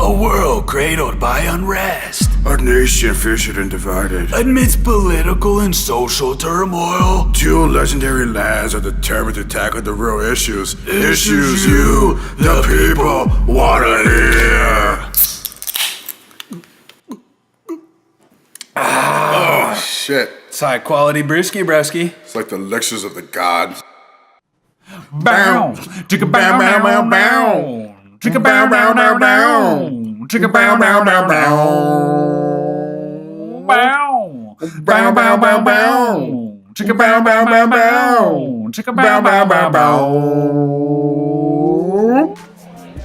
A world cradled by unrest. A nation fissured and divided. Amidst political and social turmoil. Two legendary lands are determined to tackle the real issues. Issues you, the people, wanna hear. Oh, shit. It's high quality brewski, broski. It's like the lectures of the gods. Bow, chicka bow, bow, bow, bow. Chicka bow, bow, bow, bow. Chicka bow, bow, bow, bow. Bow, bow, bow, bow, bow. Chicka bow, bow, bow, bow. Chicka bow, bow, bow, bow.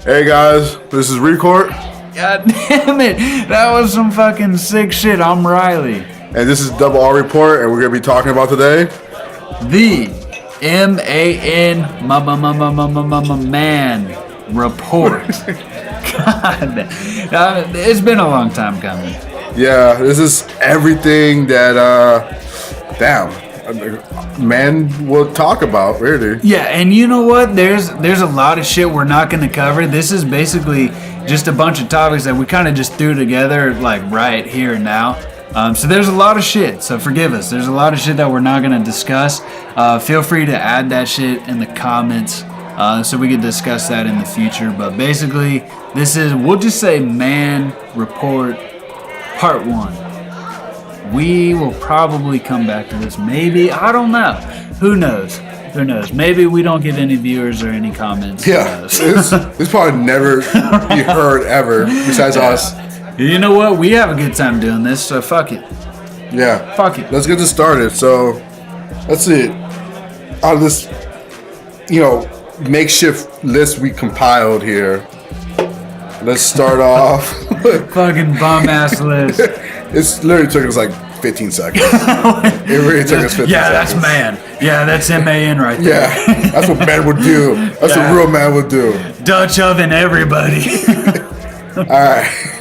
Hey guys, this is Record. God damn it. That was some fucking sick shit. I'm Riley. And this is Double R Report, and we're going to be talking about today The Man Report. God, it's been a long time coming. Yeah, this is everything that, man will talk about, really. Yeah, and you know what? There's a lot of shit we're not going to cover. This is basically just a bunch of topics that we kind of just threw together, like right here and now. So there's a lot of shit, so forgive us. There's a lot of shit that we're not going to discuss. Feel free to add that shit in the comments so we can discuss that in the future. But basically, we'll just say Man Report Part 1. We will probably come back to this. Maybe, I don't know. Who knows? Maybe we don't get any viewers or any comments. Yeah, this probably never be heard ever besides us. You know what? We have a good time doing this, so fuck it. Yeah. Fuck it. Let's get this started. So, let's see. Out of this, makeshift list we compiled here, let's start off. Fucking bum-ass list. It's literally took us like 15 seconds. It really took us 15 seconds. Yeah, that's man. Yeah, that's MAN right there. Yeah, that's what man would do. That's what real man would do. Dutch oven everybody. All right.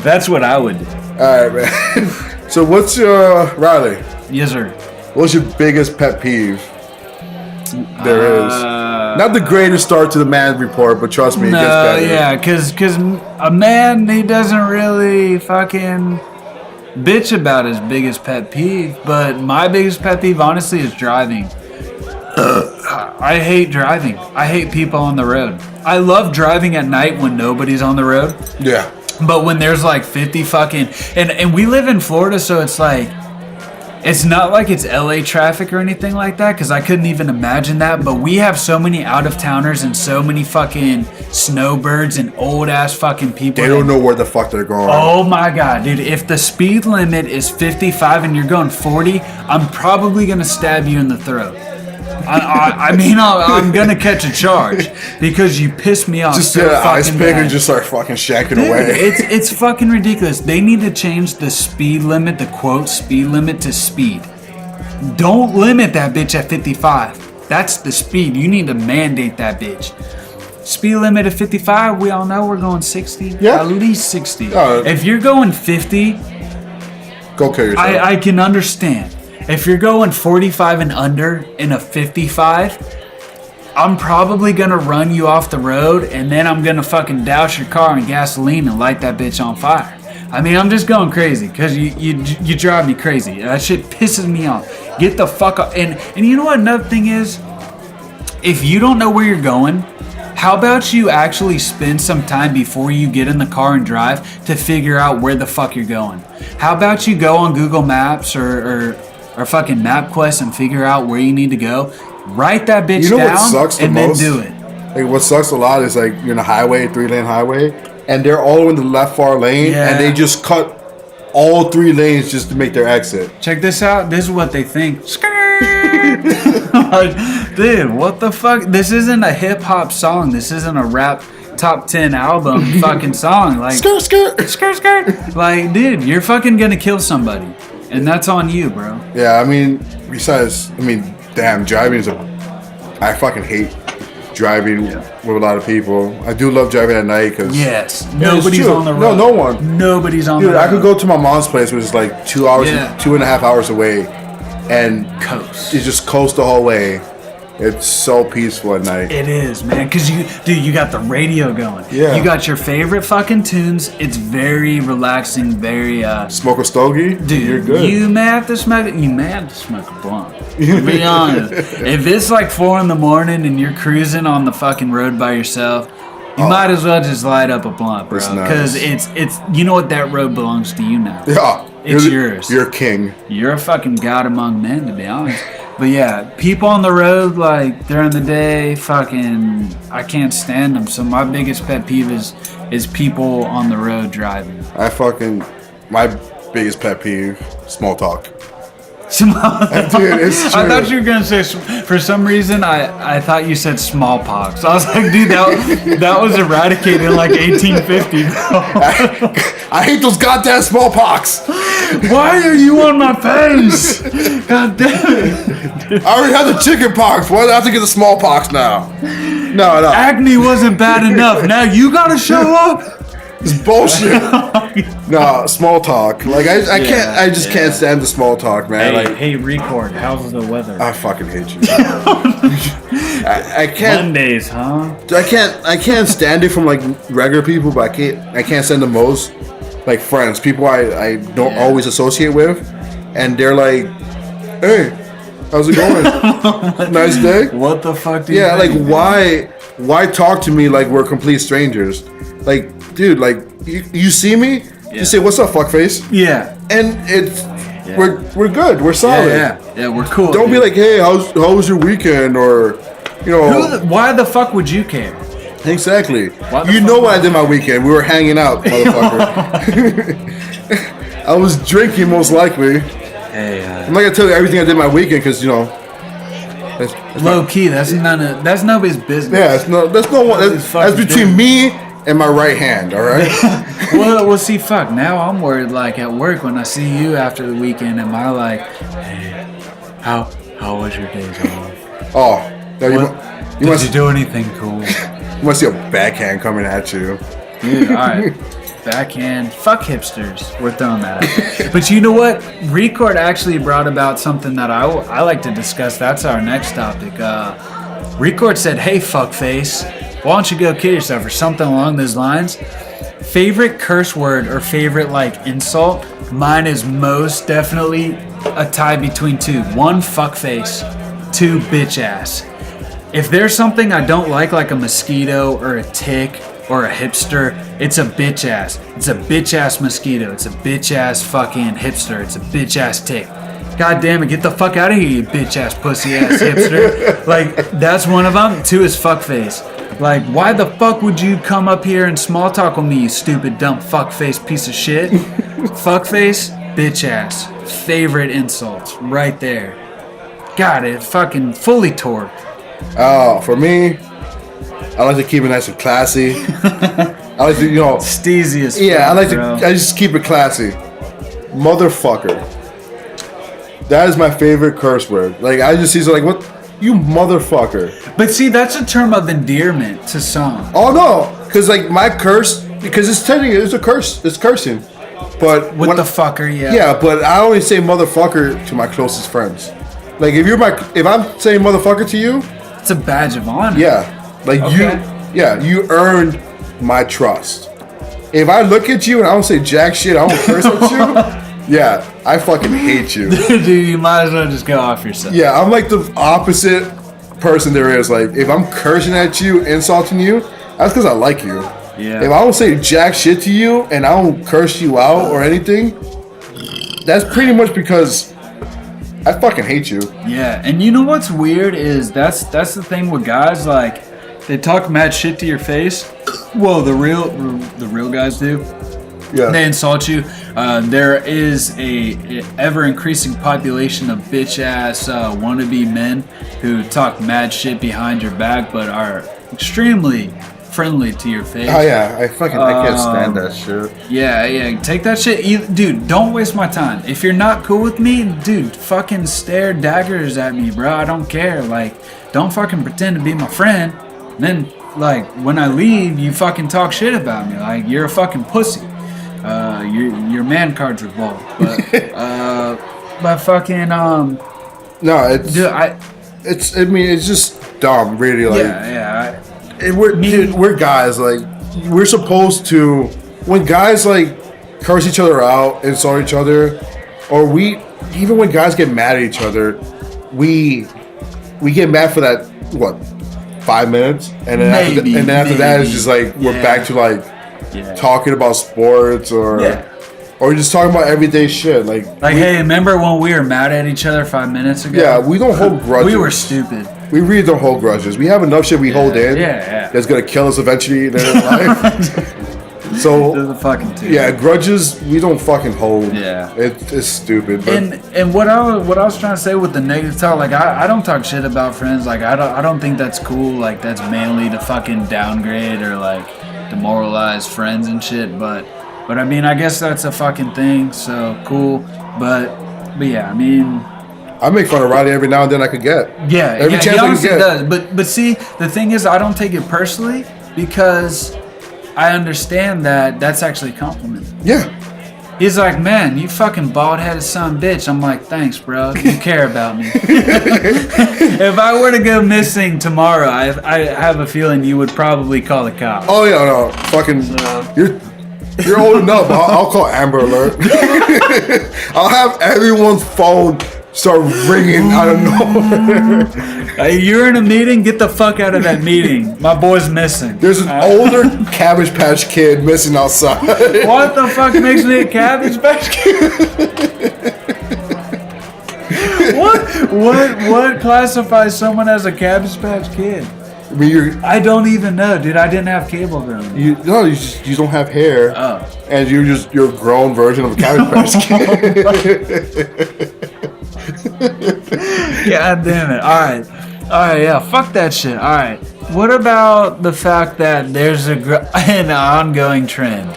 That's what I would do. All right, man. So what's your, Riley? Yes, sir. What's your biggest pet peeve there is? Not the greatest start to the Man Report, but trust me, it gets better. Yeah, because a man, he doesn't really fucking bitch about his biggest pet peeve, but my biggest pet peeve, honestly, is driving. I hate driving. I hate people on the road. I love driving at night when nobody's on the road. Yeah. But when there's like 50 fucking... And we live in Florida, so it's like... It's not like it's LA traffic or anything like that, because I couldn't even imagine that. But we have so many out-of-towners and so many fucking snowbirds and old-ass fucking people. They don't know where the fuck they're going. Oh my God, dude. If the speed limit is 55 and you're going 40, I'm probably going to stab you in the throat. I'm gonna catch a charge because you pissed me off. Just so get an ice fucking pick bad. and just start fucking shacking Dude, away. It's fucking ridiculous. They need to change the speed limit, the quote speed limit to speed. Don't limit that bitch at 55. That's the speed. You need to mandate that bitch. Speed limit of 55. We all know we're going 60. Yeah. At least 60. If you're going 50, go kill yourself. I can understand. If you're going 45 and under in a 55, I'm probably going to run you off the road, and then I'm going to fucking douse your car in gasoline and light that bitch on fire. I mean, I'm just going crazy because you drive me crazy. That shit pisses me off. Get the fuck up. And you know what another thing is? If you don't know where you're going, how about you actually spend some time before you get in the car and drive to figure out where the fuck you're going? How about you go on Google Maps or fucking MapQuest and figure out where you need to go. Write that bitch down what sucks the and most? then do it. Like, what sucks a lot is like you're in a highway, 3-lane highway, and they're all in the left far lane, and they just cut all 3 lanes just to make their exit. Check this out. This is what they think. Like, dude, what the fuck? This isn't a hip hop song. This isn't a rap top 10 album fucking song. Like skirt, skirt, skirt, skirt. Like, dude, you're fucking gonna kill somebody. And that's on you, bro. Yeah, I mean, damn, driving is I fucking hate driving with a lot of people. I do love driving at night because... Yes, nobody's on the road. No one. Nobody's on the road. Dude, I could go to my mom's place, which is like 2 hours, 2.5 hours away, and coast. You just coast the whole way. It's so peaceful at night. It is, man, because you got the radio going. Yeah. You got your favorite fucking tunes. It's very relaxing, very Smoke a stogie, dude. you're good. You may have to smoke it. You may have to smoke a blunt. To be honest, if it's like 4 a.m. and you're cruising on the fucking road by yourself, you might as well just light up a blunt, bro. Because it's you know what, that road belongs to you now. Yeah, it's yours. You're a king. You're a fucking god among men, to be honest. But yeah, people on the road, like, during the day, fucking, I can't stand them. So my biggest pet peeve is people on the road driving. My biggest pet peeve, small talk. Dude, it's true. I thought you were going to say, for some reason, I thought you said smallpox. I was like, dude, that was eradicated in like 1850. I hate those goddamn smallpox. Why are you on my face? God damn it. I already had the chicken pox. Why do I have to get the smallpox now? No. Acne wasn't bad enough. Now you got to show up? It's bullshit. No, small talk. Like I can't stand the small talk, man. Hey, record. How's the weather? I fucking hate you. I can't. Mondays, huh? I can't stand it from like regular people, but I can't stand the most like friends, people I don't always associate with, and they're like, "Hey, how's it going? Nice day." What the fuck do you think? Like why talk to me like we're complete strangers? Like, dude, like you see me, you say, "What's up, fuckface?" Yeah. And we're good, we're solid. Yeah, we're cool. Don't be like, "Hey, how was your weekend?" Or, you know, why the fuck would you care? Exactly. You know what I did my weekend? We were hanging out, motherfucker. I was drinking, most likely. Hey, I'm not gonna tell you everything I did my weekend because, you know, that's low key. That's nobody's business. Yeah, that's between me and my right hand. All right. well, see, fuck. Now I'm worried. Like at work, when I see you after the weekend, am I like, hey, how was your days off? Oh, no, did you do anything cool? You must see a backhand coming at you. Dude, all right. Backhand. Fuck hipsters. We're throwing that out. But you know what? Record actually brought about something that I like to discuss. That's our next topic. Record said, "Hey, fuckface, why don't you go kill yourself?" or something along those lines. Favorite curse word or favorite like insult? Mine is most definitely a tie between two. 1, fuckface. 2, bitch ass. If there's something I don't like a mosquito or a tick or a hipster, it's a bitch ass. It's a bitch ass mosquito. It's a bitch ass fucking hipster. It's a bitch ass tick. God damn it, get the fuck out of here, you bitch ass pussy ass hipster. Like, that's one of them. 2 is fuckface. Like, why the fuck would you come up here and small talk with me, you stupid dumb fuckface piece of shit? Fuckface, bitch ass. Favorite insults right there. God, it fucking fully torqued. Oh, for me, I like to keep it nice and classy. I like to, you know, steezy as fuck, I just keep it classy. Motherfucker. That is my favorite curse word. Like, I just see so like, what, you motherfucker. But see, that's a term of endearment to some. Oh no, because like my curse, because it's technically it's a curse. It's cursing. But with the fucker, yeah. Yeah, but I only say motherfucker to my closest friends. Like if I'm saying motherfucker to you, it's a badge of honor. Yeah, like you earned my trust. If I look at you and I don't say jack shit, I don't curse at you. Yeah, I fucking hate you. Dude, you might as well just go off yourself. Yeah, I'm like the opposite person there is. Like if I'm cursing at you, insulting you, that's because I like you. Yeah. If I don't say jack shit to you and I don't curse you out or anything, that's pretty much because I fucking hate you. Yeah, and you know what's weird is that's the thing with guys, like they talk mad shit to your face. Well, the real guys do. Yeah. They insult you. There is a ever increasing population of bitch ass wannabe men who talk mad shit behind your back, but are extremely friendly to your face. Oh yeah, I can't stand that shit. Yeah, take that shit, dude. Don't waste my time. If you're not cool with me, dude, fucking stare daggers at me, bro. I don't care. Like, don't fucking pretend to be my friend. Then, like, when I leave, you fucking talk shit about me. Like, you're a fucking pussy. Your man card's revolved. But fucking no, it's dude, it's just dumb, really. Like, yeah. And we're guys. Like, we're supposed to, when guys like curse each other out, insult each other, or even when guys get mad at each other, we get mad for that 5 minutes, and then after that it's just like we're back to like talking about sports or just talking about everyday shit. Like hey, remember when we were mad at each other 5 minutes ago? Yeah, we don't hold grudges. We were stupid. We really don't hold grudges. We have enough shit we hold in that's gonna kill us eventually in life. So the fucking grudges we don't fucking hold. Yeah, it's stupid. But and what I was trying to say with the negative talk, like I don't talk shit about friends. Like I don't think that's cool. Like that's manly to fucking downgrade or like demoralize friends and shit. But I mean, I guess that's a fucking thing. So cool. But yeah, I mean, I make fun of Roddy every now and then I could get. Yeah, every chance he I could get. Does. But see, the thing is, I don't take it personally because I understand that that's actually a compliment. Yeah. He's like, man, you fucking bald-headed son of a bitch. I'm like, thanks, bro. You care about me. If I were to go missing tomorrow, I have a feeling you would probably call the cops. Oh yeah, no, fucking, you're old enough. I'll call Amber Alert. I'll have everyone's phone start ringing out of nowhere. You're in a meeting? Get the fuck out of that meeting. My boy's missing. There's an older Cabbage Patch Kid missing outside. What the fuck makes me a Cabbage Patch Kid? What classifies someone as a Cabbage Patch Kid? I mean, I don't even know, dude. I didn't have cable growing up. You don't have hair. Oh. And you're a grown version of a Cabbage Patch Kid. God damn it. Alright, yeah, fuck that shit. Alright, what about the fact that there's an ongoing trend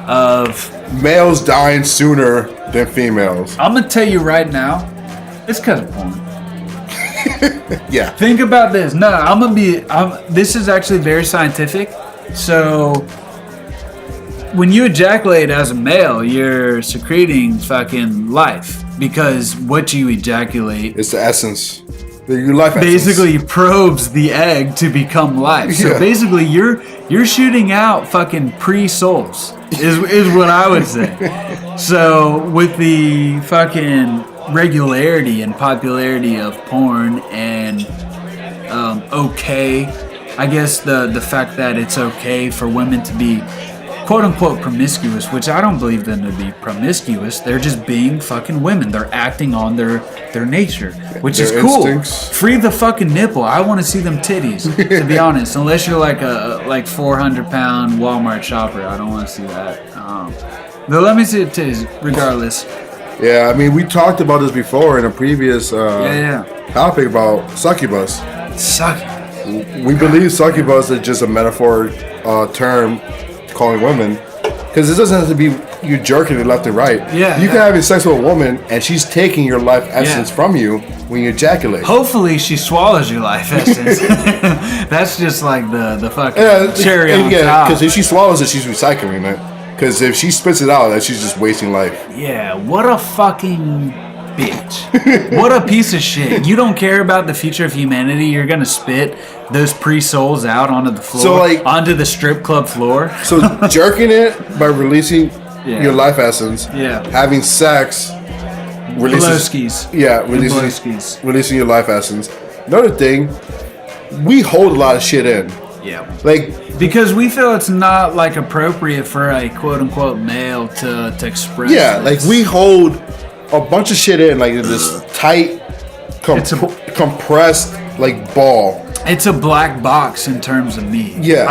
of males dying sooner than females? I'm gonna tell you right now, it's because of porn. Yeah. Think about this. No, this is actually very scientific. So when you ejaculate as a male, you're secreting fucking life. Because what you ejaculate, it's the essence, your life essence. Basically probes the egg to become life. So basically, you're shooting out fucking pre-souls. Is what I would say. So with the fucking regularity and popularity of porn and I guess the fact that it's okay for women to be quote-unquote promiscuous, which I don't believe them to be promiscuous. They're just being fucking women. They're acting on their nature, which is cool. Instincts. Free the fucking nipple. I want to see them titties, to be honest. Unless you're like a 400-pound Walmart shopper. I don't want to see that. But let me see the titties, regardless. Yeah, I mean, we talked about this before in a previous topic about succubus. We believe succubus is just a metaphor term calling women, because it doesn't have to be you jerking it left and right. Yeah, you can have sex with a woman and she's taking your life essence from you when you ejaculate. Hopefully she swallows your life essence. That's just like the fucking cherry on top. Because if she swallows it, she's recycling it. Because if she spits it out, then she's just wasting life. Yeah, what a fucking bitch. What a piece of shit. You don't care about the future of humanity. You're going to spit those pre-souls out onto the floor, onto the strip club floor. So jerking it by releasing your life essence, having sex, releasing your life essence. Another thing, we hold a lot of shit in. Yeah. Because we feel it's not appropriate for a quote unquote male to express. Yeah, this. We hold a bunch of shit in this tight, compressed ball. It's a black box in terms of me. Yeah.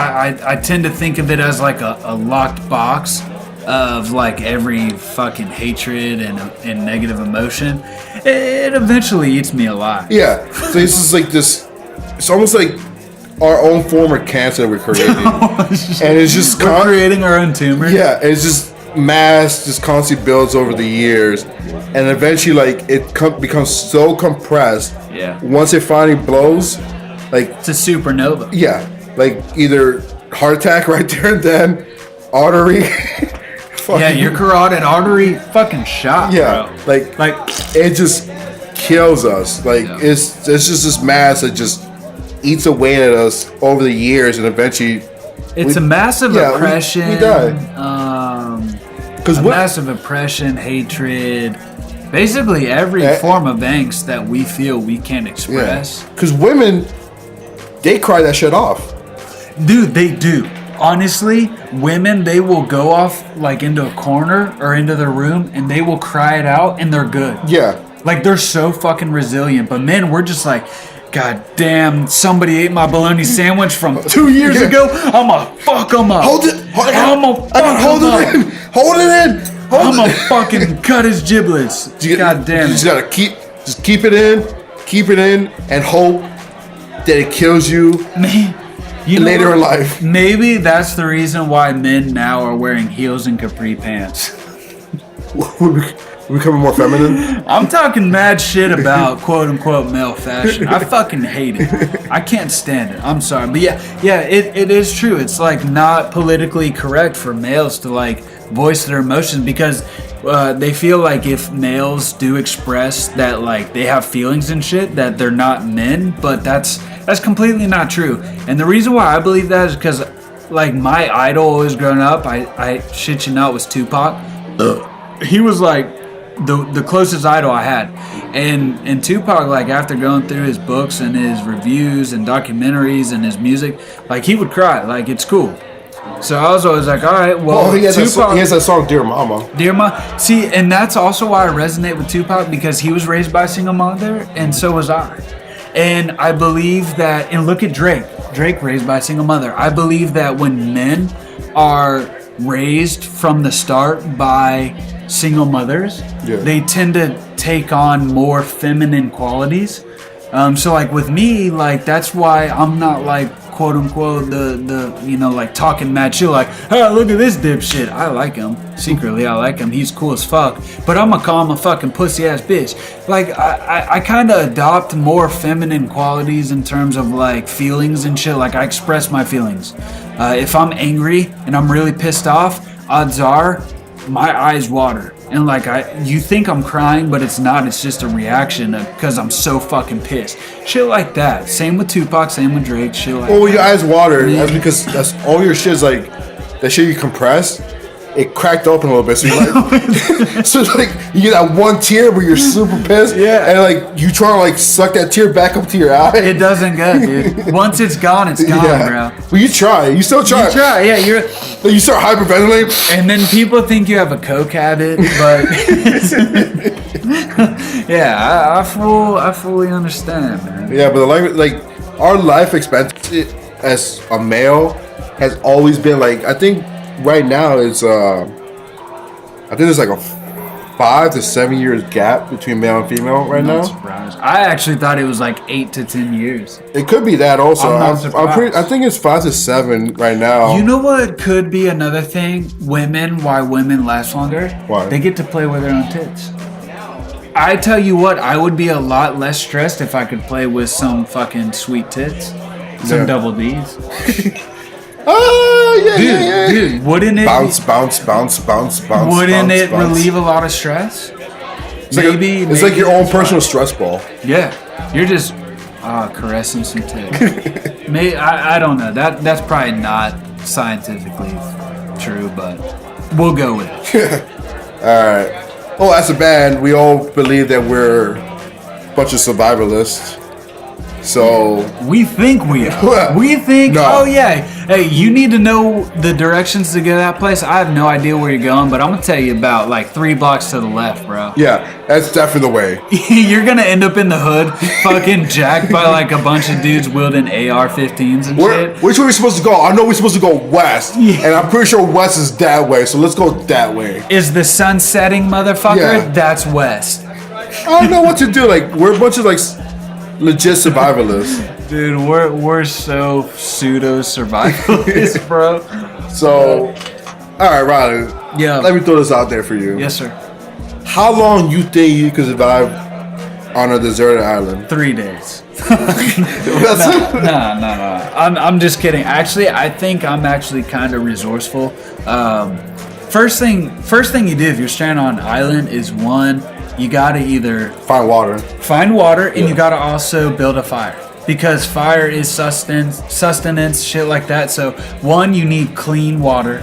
I tend to think of it as a locked box of every fucking hatred and negative emotion. It eventually eats me alive. Yeah. So this is this. It's almost like our own form of cancer we're creating. And it's just we're creating our own tumor. Yeah. It's just mass just constantly builds over the years, and eventually it becomes so compressed. Yeah. Once it finally blows, it's a supernova. Yeah. Either heart attack right there and then, artery. Yeah, your carotid artery fucking shot. Yeah. Bro. It just kills us. Like it's just this mass that just eats away at us over the years, and eventually it's a massive oppression. We die. Massive oppression, hatred, basically every form of angst that we feel we can't express. Because women, they cry that shit off. Dude, they do. Honestly, women, they will go off like into a corner or into their room and they will cry it out and they're good. Yeah. Like they're so fucking resilient. But men, we're just like, God damn, somebody ate my bologna sandwich from 2 years ago. I'ma fuck them up. Hold it. Hold it in. I'ma fucking cut his giblets. God damn it. You just gotta keep it in, and hope that it kills you. Man. Later in life. Maybe that's the reason why men now are wearing heels and capri pants. We're becoming more feminine? I'm talking mad shit about quote unquote male fashion. I fucking hate it. I can't stand it. I'm sorry. But yeah, it is true. It's like not politically correct for males to like voice their emotions because they feel like if males do express that like they have feelings and shit that they're not men, but that's completely not true. And the reason why I believe that is because like my idol always growing up, I shit you not, was Tupac. He was like the closest idol I had. And Tupac, like after going through his books and his reviews and documentaries and his music, like he would cry. Like it's cool. So I was always like, all right, well, he has that song, Dear Mama. Dear Mama. See, and that's also why I resonate with Tupac, because he was raised by a single mother, and so was I. And I believe that, and look at Drake raised by a single mother. I believe that when men are raised from the start by single mothers, they tend to take on more feminine qualities. So like with me, like that's why I'm not like quote unquote the you know like talking mad shit like, hey, look at this dipshit. I like him. Secretly I like him. He's cool as fuck. But I'm gonna call him a fucking pussy ass bitch. Like I kinda adopt more feminine qualities in terms of like feelings and shit. Like I express my feelings. If I'm angry and I'm really pissed off, odds are my eyes water. And like you think I'm crying, but it's not. It's just a reaction because I'm so fucking pissed. Shit like that. Same with Tupac. Same with Drake. Shit like that. Your eyes water. That's because that's all your shit's like that shit you compress. It cracked open a little bit, so you're like, so it's like you get that one tear where you're super pissed, and like you try to like suck that tear back up to your eye. It doesn't go, dude. Once it's gone, bro. Well, you try. You still try. You try, yeah. You start hyperventilating, and then people think you have a coke habit, but yeah, I fully understand, man. Yeah, but like our life expectancy as a male has always been like, I think. Right now, it's I think there's like a 5 to 7 years gap between male and female right now. Surprised. I actually thought it was like 8 to 10 years. It could be that also. I think it's 5 to 7 right now. You know what could be another thing? Why women last longer? Why? They get to play with their own tits. I tell you what, I would be a lot less stressed if I could play with some fucking sweet tits. Some double D's. Oh, yeah, dude, wouldn't it bounce? Wouldn't it relieve a lot of stress? It's like your own personal stress ball. Yeah, you're just caressing some tits. I don't know. That's probably not scientifically true, but we'll go with it. All right. Well, as a band, we all believe that we're a bunch of survivalists. So we think we are. We think, no. Oh yeah, hey, you need to know the directions to get to that place. I have no idea where you're going, but I'm gonna tell you about like 3 blocks to the left, bro. Yeah, that's definitely the way. You're gonna end up in the hood, fucking jacked by like a bunch of dudes wielding AR-15s and shit. Which way are we supposed to go? I know we're supposed to go west, and I'm pretty sure west is that way. So let's go that way. Is the sun setting, motherfucker? Yeah. That's west. I don't know what to do. Like we're a bunch of like legit survivalists. Dude, we're so pseudo survivalists, bro. So, all right, Riley. Yeah. Let me throw this out there for you. Yes, sir. How long you think you could survive on a deserted island? 3 days. No. I'm just kidding. Actually, I think I'm actually kind of resourceful. First thing you do if you're stranded on an island is one, you gotta either Find water. and you gotta also build a fire. Because fire is sustenance, shit like that. So 1, you need clean water.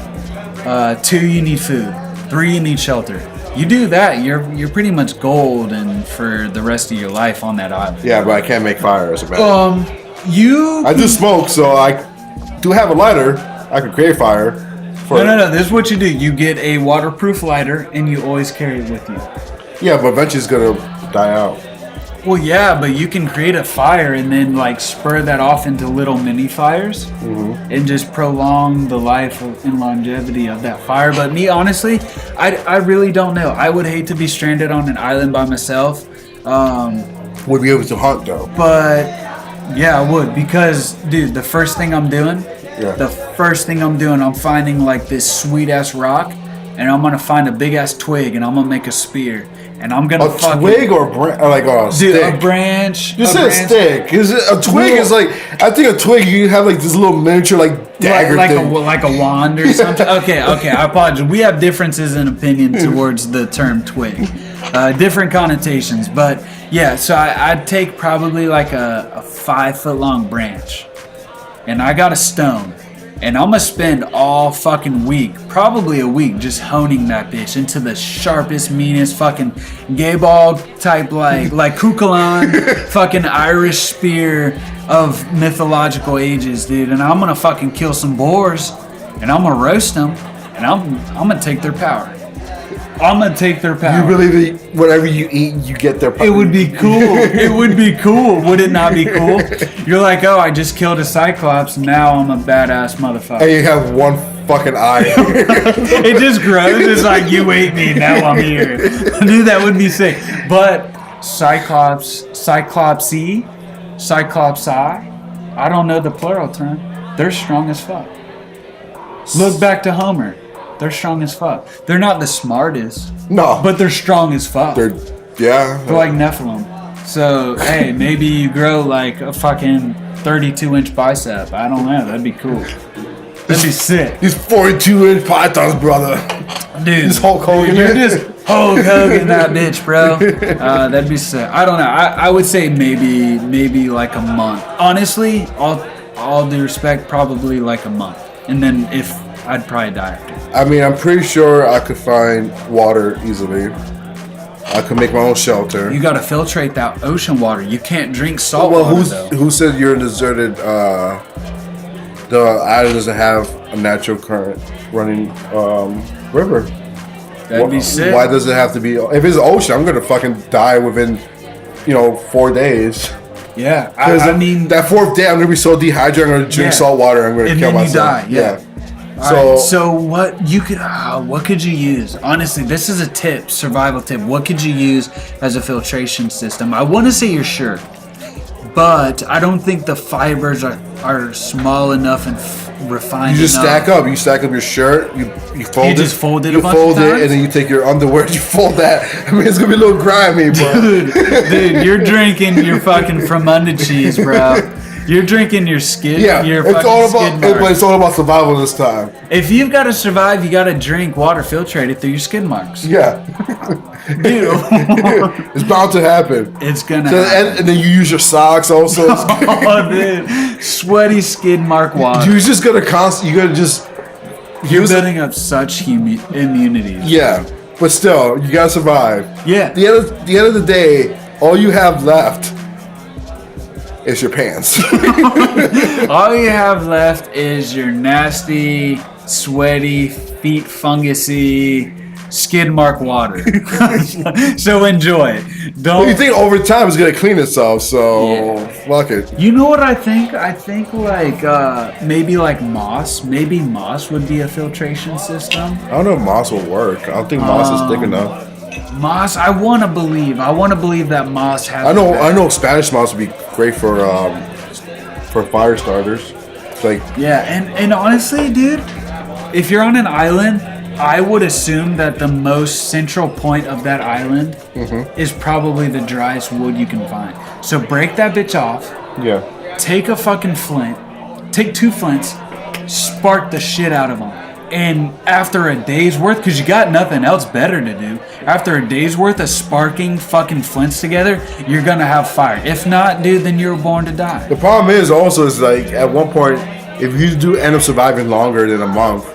2, you need food. 3, you need shelter. You do that, you're pretty much golden for the rest of your life on that island. Yeah, but I can't make fire as a matter. I do smoke, so I do have a lighter. I can create fire. No. This is what you do. You get a waterproof lighter, and you always carry it with you. Yeah, but eventually it's gonna die out. Well, yeah, but you can create a fire and then like spur that off into little mini fires and just prolong the life and longevity of that fire. But me, honestly, I really don't know. I would hate to be stranded on an island by myself. Would be able to hunt though. But yeah, I would, because dude, the first thing I'm doing, I'm finding like this sweet ass rock, and I'm gonna find a big ass twig, and I'm gonna make a spear. And I'm gonna twig or like a stick? A branch. You said stick. Is it a twig? Is like, I think a twig. You have like this little miniature like dagger thing, like a wand or something. Okay. I apologize. We have differences in opinion towards the term twig, different connotations. But yeah, so I'd take probably like a 5-foot long branch, and I got a stone. And I'm gonna spend all fucking week, probably a week, just honing that bitch into the sharpest, meanest fucking gay ball type, like Kukulkan, fucking Irish spear of mythological ages, dude. And I'm gonna fucking kill some boars, and I'm gonna roast them, and I'm gonna take their power. You believe that whatever you eat, you get their power? It would be cool. Would it not be cool? You're like, oh, I just killed a cyclops. Now I'm a badass motherfucker. And you have one fucking eye. It just grows. It's like, you ate me. Now I'm here. Dude, that would be sick. But cyclopsy, I don't know the plural term. They're strong as fuck. Look back to Homer. They're strong as fuck. They're not the smartest. No. But they're strong as fuck. They're like Nephilim. So, hey, maybe you grow like a fucking 32-inch bicep. I don't know. That'd be cool. That'd be sick. These 42-inch pythons, brother. Dude. This Hulk Hogan. You're just Hulk Hogan that bitch, bro. That'd be sick. I don't know. I would say maybe like a month. Honestly, all due respect, probably like a month. And then if I'd probably die after. I mean, I'm pretty sure I could find water easily. I could make my own shelter. You gotta filtrate that ocean water. You can't drink salt water, though. Who said you're in deserted? The island doesn't have a natural current running river. That'd be sick. Why does it have to be? If it's ocean, I'm gonna fucking die within, 4 days. Yeah, I mean, that 4th day, I'm gonna be so dehydrated. I'm gonna drink salt water. I'm gonna kill myself. You die. Yeah. So what could you use? Honestly, this is a tip, survival tip. What could you use as a filtration system? I want to say your shirt, but I don't think the fibers are small enough and refined. You just stack up. You stack up your shirt. You fold it. You just fold it. You fold it, and then you take your underwear. You fold that. I mean, it's gonna be a little grimy, bro. Dude, you're drinking your fucking Fromunda cheese, bro. You're drinking your skid. Yeah, it's all about survival this time. If you've got to survive, you got to drink water filtrated through your skid marks. Yeah, dude, it's bound to happen. It's gonna happen. And then you use your socks also. Oh, dude, sweaty skid mark water. You're just gonna You're building up such immunity. Yeah, but still, you gotta survive. Yeah. The end of the day, all you have left. It's your pants. All you have left is your nasty, sweaty, feet fungusy, skid mark water. So enjoy it. Don't. You think over time it's gonna clean itself? So fuck it. You know what I think? I think like maybe like moss. Maybe moss would be a filtration system. I don't know if moss will work. I don't think moss is thick enough. Moss, I want to believe that moss has. I know. Spanish moss would be great for fire starters. It's like and honestly, dude, if you're on an island, I would assume that the most central point of that island is probably the driest wood you can find. So break that bitch off. Yeah. Take a fucking flint. Take 2 flints. Spark the shit out of them. And after a day's worth, because you got nothing else better to do, after a day's worth of sparking fucking flints together, you're gonna have fire. If not, dude, then you're born to die. The problem is also is like at one point, if you do end up surviving longer than a month,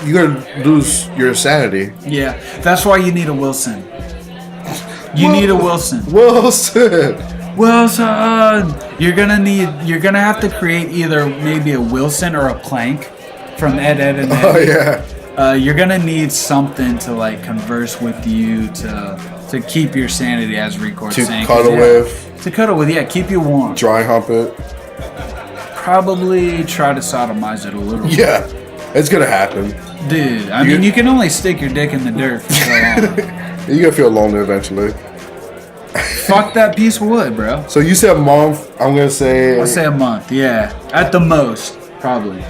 you're gonna lose your sanity. Yeah, that's why you need a Wilson. You need a Wilson. Wilson. You're gonna have to create either maybe a Wilson or a plank from Ed, Edd n Eddy. Oh yeah. You're gonna need something to like converse with you to keep your sanity, as Record's saying. To cuddle with. To cuddle with, yeah, keep you warm. Dry hump it. Probably try to sodomize it a little bit. Yeah, it's gonna happen. Dude, I mean, you can only stick your dick in the dirt for so long. You're gonna feel lonely eventually. Fuck that piece of wood, bro. So you said a month. I'm gonna say. I'll say a month, yeah. At the most, probably.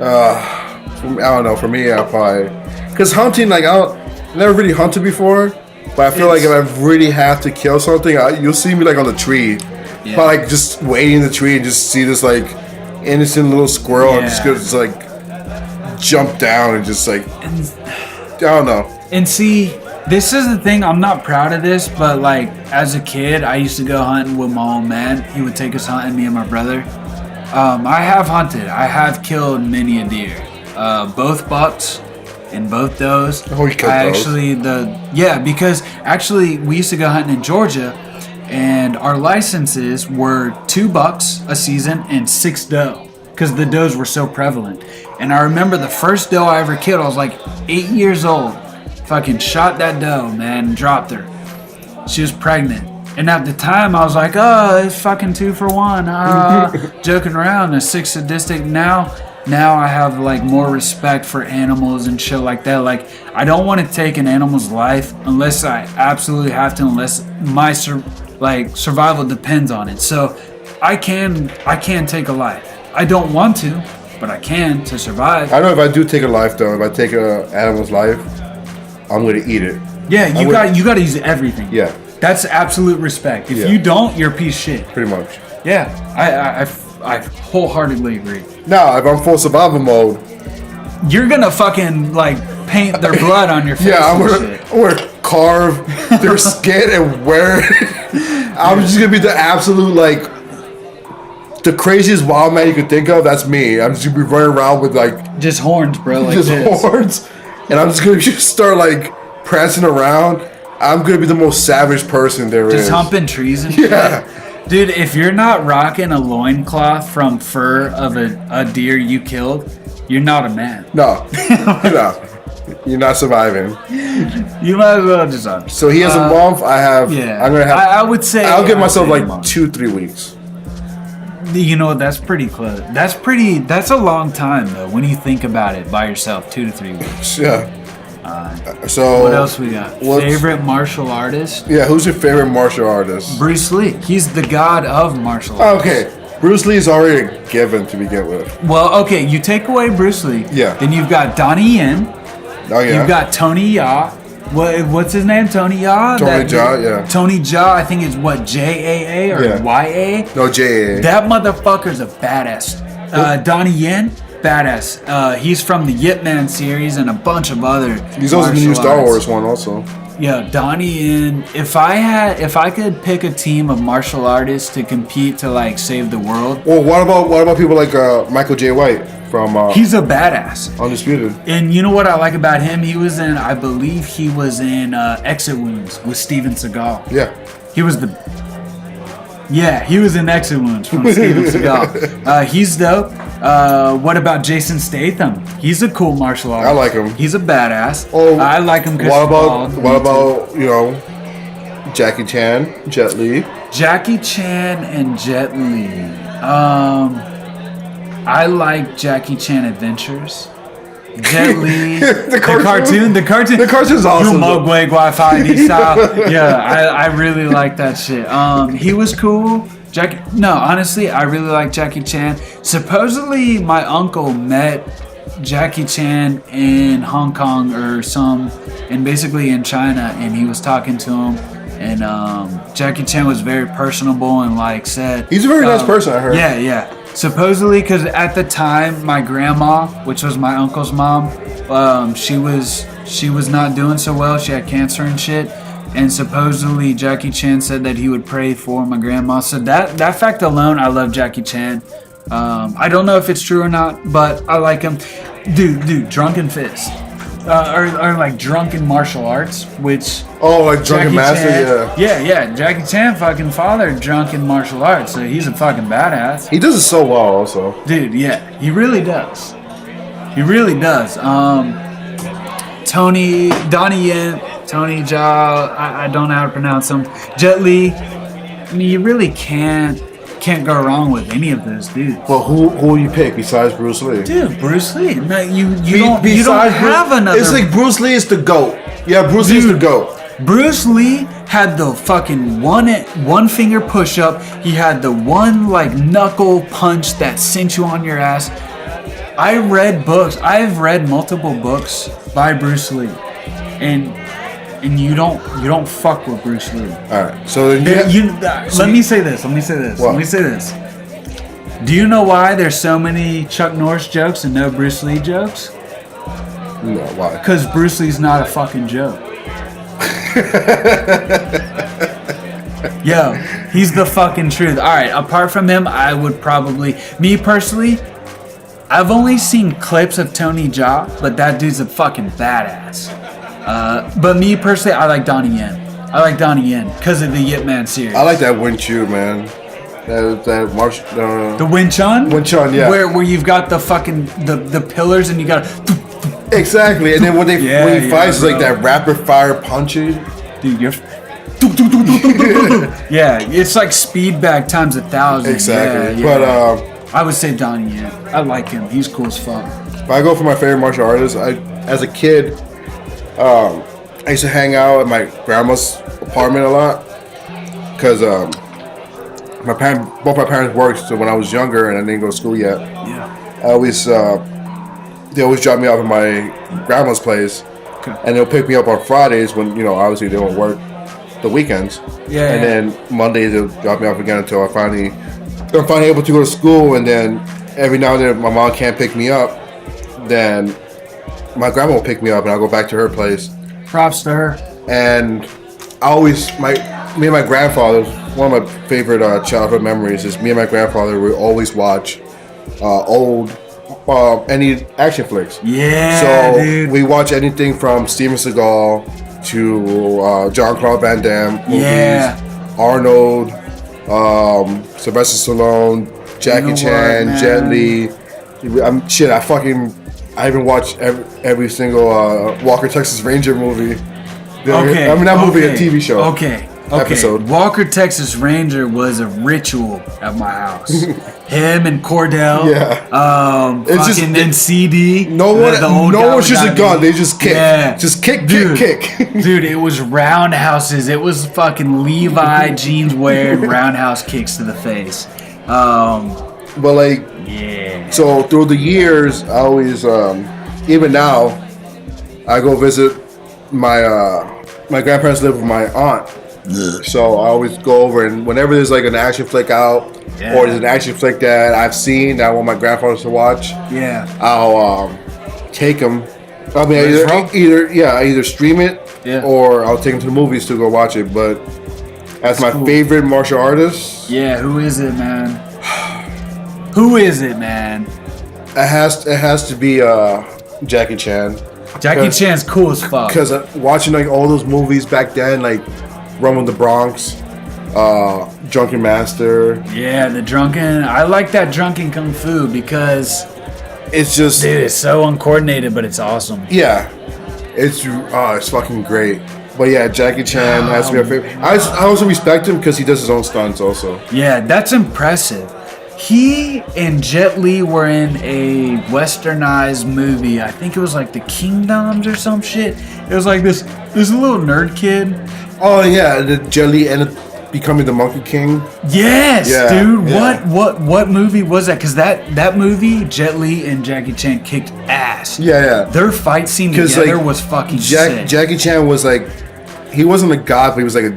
I don't know. For me, I'll probably. Because hunting, like, I never really hunted before. But I feel like if I really have to kill something, you'll see me, like, on the tree. Yeah. But, like, just waiting in the tree and just see this, like, innocent little squirrel. I'm just gonna, just, like, jump down and just, like. I don't know. And see, this is the thing. I'm not proud of this, but, like, as a kid, I used to go hunting with my old man. He would take us hunting, me and my brother. I have hunted. I have killed many a deer. Both bucks and both does. Oh, you killed those? Because actually we used to go hunting in Georgia, and our licenses were 2 bucks a season and 6 doe, because the does were so prevalent. And I remember the first doe I ever killed, I was like 8 years old. Fucking shot that doe, man, and dropped her. She was pregnant. And at the time, I was like, oh, it's fucking 2 for 1. Joking around. A 6 sadistic. Now I have, like, more respect for animals and shit like that. Like, I don't want to take an animal's life unless I absolutely have to, unless my survival depends on it. So I can take a life. I don't want to, but I can to survive. I know if I do take a life, though, if I take an animal's life, I'm going to eat it. Yeah, you got to use everything. Yeah. That's absolute respect. If you don't, you're a piece of shit. Pretty much. Yeah, I wholeheartedly agree. Now, if I'm full survival mode, you're gonna fucking like paint their blood on your face. Yeah, I'm gonna carve their skin and wear it. I'm just gonna be the absolute, like, the craziest wild man you could think of. That's me. I'm just gonna be running around with, like, just horns, bro. Like just this. horns, and I'm just gonna start, like, prancing around. I'm gonna be the most savage person there is. Just humping trees and shit. Yeah. Dude, if you're not rocking a loincloth from fur of a deer you killed, you're not a man. No. No. You're not surviving. You might as well just hunt. So he has a month. Yeah. I'm gonna have. I would say. I'll give myself like 2-3 weeks. You know, that's pretty close. That's a long time, though, when you think about it by yourself. 2 to 3 weeks. Yeah. So what else we got? Favorite martial artist? Yeah, who's your favorite martial artist? Bruce Lee. He's the god of martial arts. Okay, Bruce Lee is already a given to begin with. Well, okay, you take away Bruce Lee. Yeah. Then you've got Donnie Yen. Oh yeah. You've got Tony Jaa. What's his name? Tony Jaa? Tony Jaa, yeah. Tony Jaa, I think it's what, JAA or YA? No, JAA. That motherfucker's a badass. Donnie Yen, badass. He's from the Yip Man series and a bunch of other. He's also the new Star Wars one, also. Yeah, Donnie Yen. If I could pick a team of martial artists to compete to like save the world. Well, what about people like Michael J. White from? He's a badass. Undisputed. And you know what I like about him? I believe he was in Exit Wounds with Steven Seagal. Yeah. He was in Exit Wounds from Steven Seagal. He's dope. What about Jason Statham? He's a cool martial artist. I like him. He's a badass. Oh, I like him because what about Jackie Chan, Jet Li? Jackie Chan and Jet Li. I like Jackie Chan Adventures. Jet Li, the cartoon. The cartoon's awesome. Yeah, I really like that shit. He was cool. Honestly, I really like Jackie Chan. Supposedly, my uncle met Jackie Chan in Hong Kong and basically in China, and he was talking to him. And Jackie Chan was very personable and like said he's a very nice person. I heard. Yeah. supposedly, because at the time, my grandma, which was my uncle's mom, she was not doing so well. She had cancer and shit. And supposedly Jackie Chan said that he would pray for my grandma. So that fact alone, I love Jackie Chan. I don't know if it's true or not, but I like him. Dude, Drunken Fist. Or like Drunken Martial Arts, which... Oh, like Drunken Master, Chan, yeah. Jackie Chan fucking fathered Drunken Martial Arts, so he's a fucking badass. He does it so well also. Dude, yeah, he really does. He really does. Donnie Yen, Tony Jaa, I don't know how to pronounce them. Jet Li. I mean, you really can't go wrong with any of those dudes. Well, who will you pick besides Bruce Lee? Dude, Bruce Lee. No, you don't have another. It's like Bruce Lee is the GOAT. Yeah, Bruce Lee is the GOAT. Bruce Lee had the fucking one finger push up. He had the one like knuckle punch that sent you on your ass. I've read multiple books by Bruce Lee, and you don't fuck with Bruce Lee. All right, so then let me say this. Do you know why there's so many Chuck Norris jokes and no Bruce Lee jokes? No, why? Because Bruce Lee's not a fucking joke. Yo, he's the fucking truth. All right, apart from him, I would probably, me personally, I've only seen clips of Tony Jaa, but that dude's a fucking badass. But me personally, I like Donnie Yen. Because of the Yip Man series. I like that Wing Chun, man. That march. The Wing Chun? Wing Chun, yeah. Where you've got the fucking the pillars and you got exactly, and then when he fights, it's like that rapid fire punches. Dude, you're. Yeah, it's like speed bag times 1,000. Exactly, yeah. But I would say Donnie Yen. I like him. He's cool as fuck. If I go for my favorite martial artist, as a kid, I used to hang out at my grandma's apartment a lot because both my parents worked. So when I was younger and I didn't go to school yet, they always drop me off at my grandma's place, and they'll pick me up on Fridays when obviously they don't work the weekends. Yeah. And then Mondays they'll drop me off again until I'm finally able to go to school. And then every now and then my mom can't pick me up, then my grandma will pick me up and I'll go back to her place. Props to her. And me and my grandfather, one of my favorite childhood memories is me and my grandfather would always watch old any action flicks. Yeah, so dude. We watch anything from Steven Seagal to Jean-Claude Van Damme movies, Arnold, Sylvester Stallone, Jackie Chan, Jet Li. I even watched every single Walker Texas Ranger movie. Movie, a TV show. Okay. Episode. Walker Texas Ranger was a ritual at my house. Him and Cordell. Yeah. And CD. No one shoots a gun. They just kick. Yeah. Just kick. Dude, it was roundhouses. It was fucking Levi jeans wearing roundhouse kicks to the face. But like, yeah. So through the years, I always, even now, I go visit my grandparents live with my aunt. So I always go over, and whenever there's like an action flick out, or there's an action flick that I've seen that I want my grandfathers to watch, I'll take them. I mean, either stream it, or I'll take them to the movies to go watch it. But as my favorite martial artist, who is it, man? Who is it, man? It has to be Jackie Chan. Jackie Chan's cool as fuck. Because watching like all those movies back then, like Run with the Bronx, Drunken Master. Yeah, I like that Drunken Kung Fu because it's just, dude, it's so uncoordinated, but it's awesome. Yeah, it's fucking great. But yeah, Jackie Chan has to be my favorite. I also respect him because he does his own stunts also. Yeah, that's impressive. He and Jet Li were in a westernized movie. I think it was like The Kingdoms or some shit. It was like this little nerd kid. Oh yeah, the Jet Li ended up becoming the Monkey King. Yes, dude. Yeah. What movie was that? Because that movie, Jet Li and Jackie Chan kicked ass. Yeah. Their fight scene together was fucking sick. Jackie Chan was like, he wasn't a god, but he was like a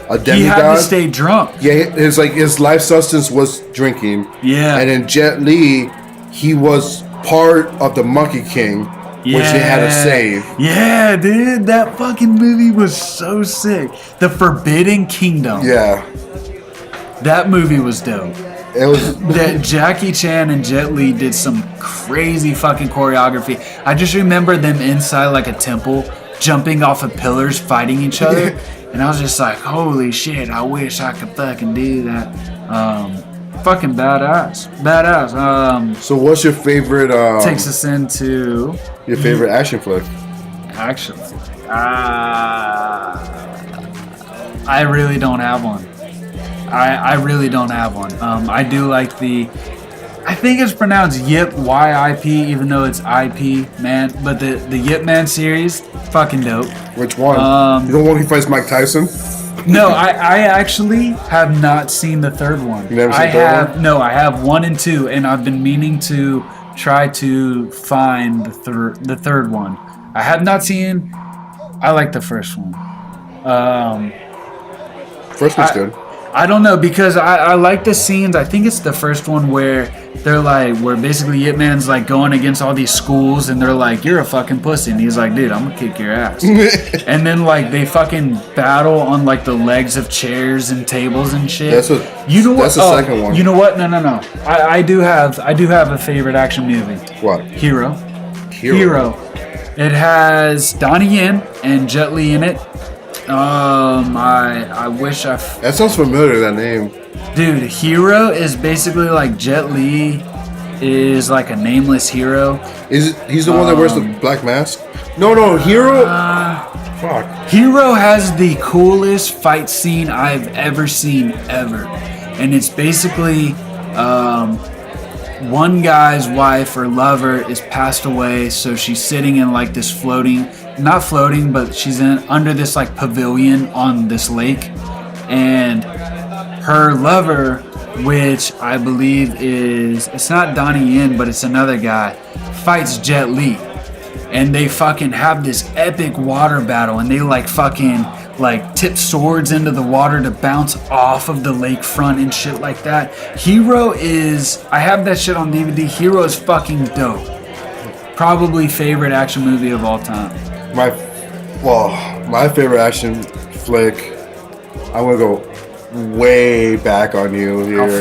a demigod. He had to stay drunk. Yeah, his life substance was drinking. Yeah. And in Jet Li, he was part of the Monkey King, which they had to save. Yeah, dude, that fucking movie was so sick. The Forbidden Kingdom. Yeah. That movie was dope. It was that Jackie Chan and Jet Li did some crazy fucking choreography. I just remember them inside like a temple, jumping off of pillars, fighting each other, and I was just like, holy shit, I wish I could fucking do that. Fucking badass. So what's your favorite Takes us into your favorite action flick? action. I really don't have one. I really don't have one. I do like I think it's pronounced Yip, Y-I-P, even though it's I-P, man. But the Yip Man series, fucking dope. Which one? The one he fights Mike Tyson? No, I actually have not seen the third one. You never seen the third one? No, I have 1 and 2, and I've been meaning to try to find the third one. I have not seen. I like the first one. First one's good. I don't know, because I like the scenes. I think it's the first one where they're like, where basically Yip Man's like going against all these schools, and they're like, you're a fucking pussy, and he's like, dude, I'm gonna kick your ass. And then like they fucking battle on like the legs of chairs and tables and shit. That's the second one. You know what? No. I do have a favorite action movie. What? Hero. It has Donnie Yen and Jet Li in it. I wish That sounds familiar, that name. Dude, Hero is basically like Jet Li is like a nameless hero. He's the one that wears the black mask? No, Hero. Fuck. Hero has the coolest fight scene I've ever seen ever. And it's basically one guy's wife or lover is passed away, so she's sitting in like this not floating, but she's under this like pavilion on this lake, and her lover, which I believe it's not Donnie Yen, but it's another guy, fights Jet Li, and they fucking have this epic water battle, and they like fucking like tip swords into the water to bounce off of the lakefront and shit like that. I have that shit on DVD. Hero is fucking dope. Probably favorite action movie of all time. My favorite action flick, I'm gonna go way back on you here.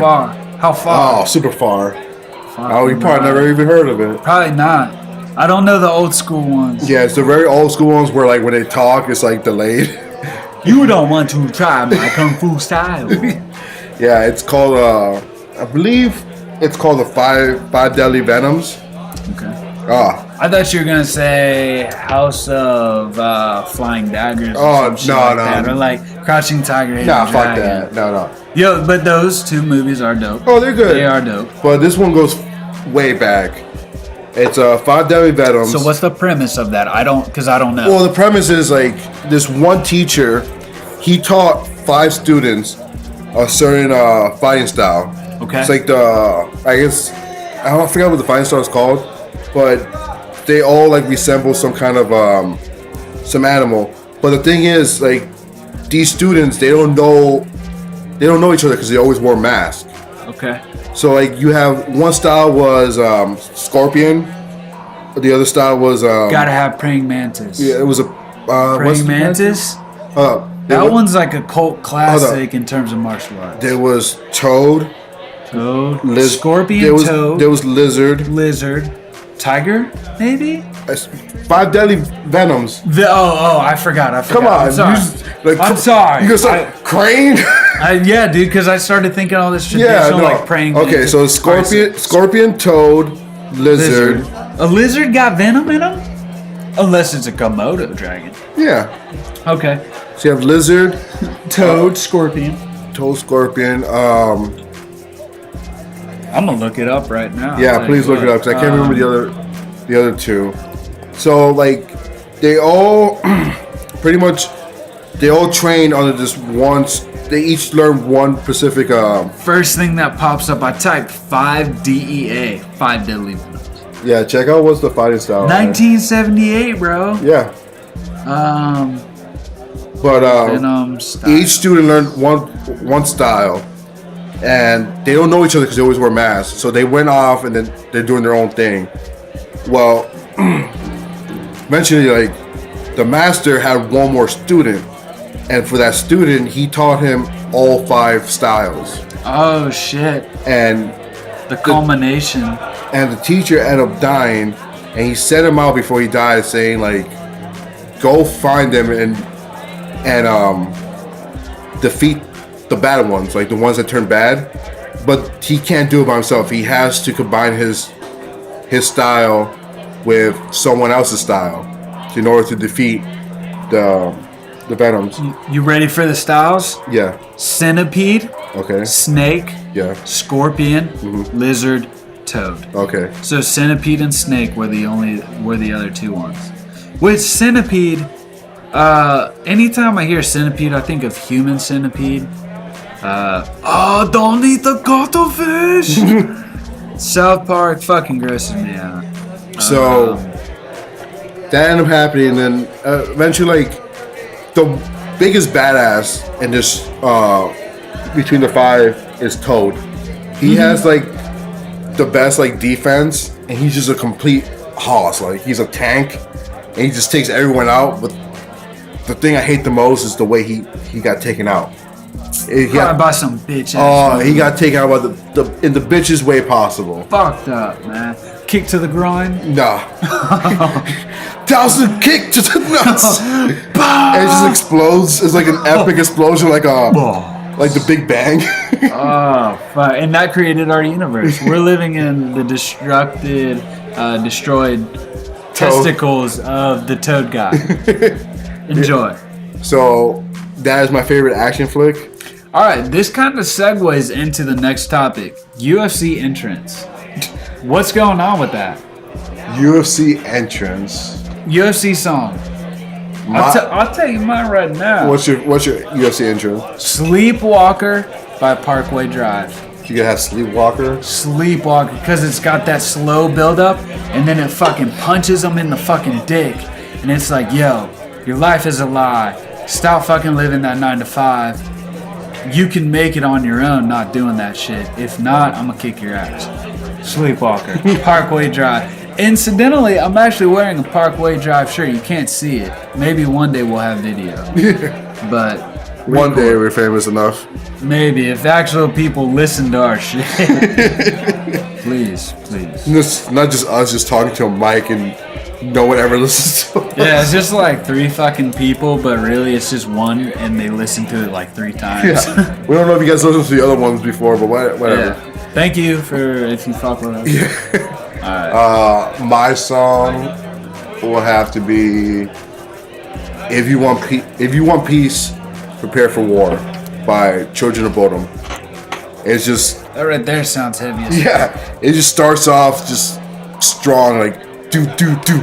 How far? Oh, super far. You probably never even heard of it. Probably not. I don't know the old school ones. Yeah, it's the very old school ones where like when they talk, it's like delayed. You don't want to try my kung fu style. Yeah, it's called I believe it's called the Five Deadly Venoms. Okay. I thought you were gonna say House of Flying Daggers. No. Or like Crouching Tiger. Nah, fuck that. No. Yo, but those two movies are dope. Oh, they're good. They are dope. But this one goes way back. It's Five Deadly Venoms. So what's the premise of that? I don't know. Well, the premise is like this one teacher, he taught 5 students a certain fighting style. Okay. It's like I forget what the fighting style is called, but they all like resemble some kind of some animal. But the thing is, like, these students, they don't know each other because they always wore masks. Okay. So like you have one style was scorpion, the other style was gotta have praying mantis. Yeah, it was a praying mantis. That one's like a cult classic in terms of martial arts. There was toad, scorpion, toad. There was lizard, tiger, maybe. 5 Deadly Venoms. I forgot. Come on, I'm sorry. You gonna start crane? Yeah, dude, because I started thinking all this traditional like praying. Okay, so scorpion, toad, lizard. A lizard got venom in him? Unless it's a Komodo dragon. Yeah. Okay. So you have lizard, toad, scorpion. I'm gonna look it up right now. Yeah, please look it up because I can't remember the other two. So like they all pretty much train under this one. They each learn one specific. First thing that pops up, I typed 5 DEA, 5 Deadly Venoms. Yeah, check out what's the fighting style. 1978, bro. Yeah. But Venom style. each student learned one style, and they don't know each other because they always wear masks. So they went off, and then they're doing their own thing. Well, eventually, like, the master had one more student, and for that student, he taught him all 5 styles. Oh shit! And The culmination. and the teacher ended up dying, and he sent him out before he died, saying like, "Go find them and defeat the bad ones, like the ones that turn bad." But he can't do it by himself. He has to combine his style with someone else's style in order to defeat the Venoms. You ready for the styles? Yeah. Centipede, Okay. snake, Yeah. scorpion, lizard, toad. Okay. So centipede and snake were the other 2 ones. With centipede, anytime I hear centipede, I think of human centipede. Don't eat the cuttlefish. South Park fucking grosses me out. So that ended up happening, and then eventually, like, the biggest badass in this between the 5 is Toad. He has like the best like defense, and he's just a complete hoss. Like, he's a tank, and he just takes everyone out. But the thing I hate the most is the way he got taken out. He got, by some bitch. he got taken out by in the bitchest way possible. Fucked up, man. Kick to the groin. Nah. Thousand kick to the nuts. And it just explodes. It's like an epic explosion, like the Big Bang. Oh, fuck. And that created our universe. We're living in the destroyed testicles of the Toad guy. Enjoy. So that is my favorite action flick. All right, this kind of segues into the next topic: UFC entrance. What's going on with that? UFC entrance. UFC song. I'll tell you mine right now. What's your UFC entrance? Sleepwalker by Parkway Drive. You gotta have Sleepwalker. Sleepwalker, because it's got that slow build-up, and then it fucking punches him in the fucking dick, and it's like, yo, your life is a lie. Stop fucking living that 9 to 5. You can make it on your own, not doing that shit. If not, I'm gonna kick your ass. Sleepwalker, Parkway Drive. Incidentally, I'm actually wearing a Parkway Drive shirt. You can't see it. Maybe one day we'll have video. But one day we're famous enough. Maybe if actual people listen to our shit. Please. It's not just us just talking to a mic and no one ever listens to us. Yeah, it's just like 3 fucking people, but really it's just one, and they listen to it like 3 times. Yeah. We don't know if you guys listened to the other ones before, but whatever. Yeah. Thank you if you fuck with us. Yeah. Alright. My song will have to be "If You Want Peace, Prepare for War" by Children of Bodom. It's just That right there sounds heavy as yeah. It just starts off just strong, like do do do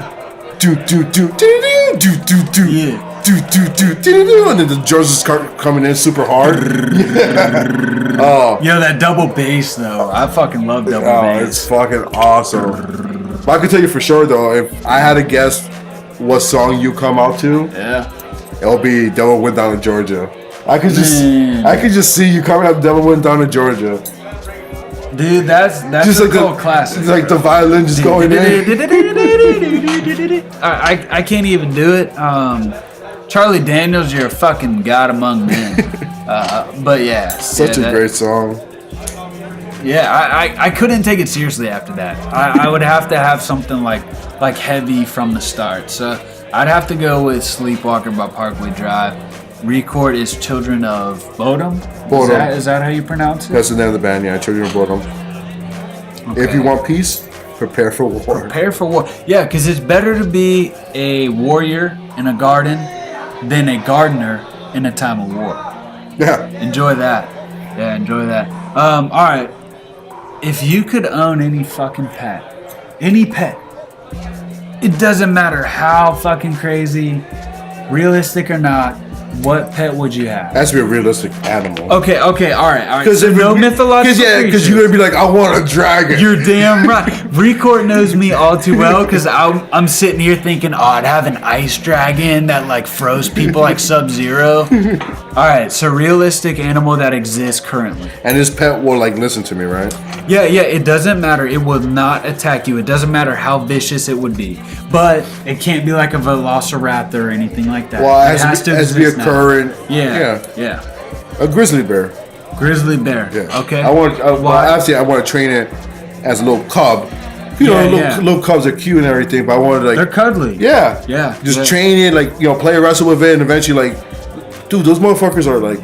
do do do do do do do. Yeah. And then the drums just start coming in super hard. Oh, Yo, that double bass though. I fucking love double bass. it's fucking awesome. But I can tell you for sure though, if I had to guess what song you come out to, Yeah. it'll be "Devil Went Down to Georgia." I could just see you coming out "Devil Went Down to Georgia." Dude, that's Just a like cool classic. It's like the violin just going in. I can't even do it. Charlie Daniels, you're a fucking god among men. But yeah, Such a great song. Yeah, I couldn't take it seriously after that. I would have to have something like heavy from the start. So I'd have to go with Sleepwalker by Parkway Drive. Record is Children of Bodom. Is that how you pronounce it? That's the name of the band, yeah, Children of Bodom. Okay. If you want peace, prepare for war. Prepare for war. Yeah, because it's better to be a warrior in a garden than a gardener in a time of war. Yeah. Enjoy that. Yeah, enjoy that. All right. If you could own any fucking pet, it doesn't matter how fucking crazy, realistic or not, what pet would you have? Has to be a realistic animal. Okay, all right. Because So no mythological creatures. Because you're gonna be like, I want a dragon. You're damn right. Record knows me all too well because I'm sitting here thinking, oh, I'd have an ice dragon that like froze people like Sub-Zero. All right, so realistic animal that exists currently. And this pet will like listen to me, right? Yeah, it doesn't matter. It will not attack you. It doesn't matter how vicious it would be. But it can't be like a velociraptor or anything like that. Well, it has to be a now. current. Yeah. A grizzly bear. Grizzly bear. Yeah. Okay. I want to train it as a little cub. Little cubs are cute and everything, but I wanted like they're cuddly. Yeah. Just train it, like play wrestle with it, and eventually, like, dude, those motherfuckers are like,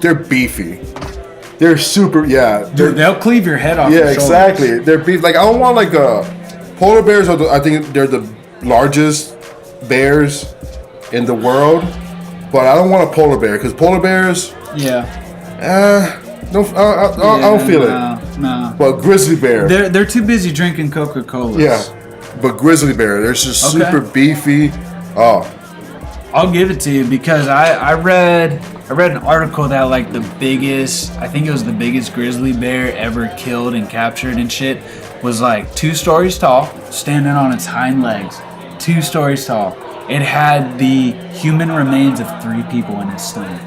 they're beefy. They're super. Yeah. Dude, they'll cleave your head off. Yeah, exactly. They're beefy. Like I don't want like polar bears are. I think they're the largest bears in the world, but I don't want a polar bear because polar bears. Yeah. No, I don't feel it. No. But grizzly bear. They're too busy drinking Coca-Cola. Yeah. But grizzly bear, they're just super beefy. Oh. I'll give it to you because I read an article that like the biggest, I think it was the biggest grizzly bear ever killed and captured and shit was like 2 stories tall, standing on its hind legs. 2 stories tall. It had the human remains of 3 people in its stomach.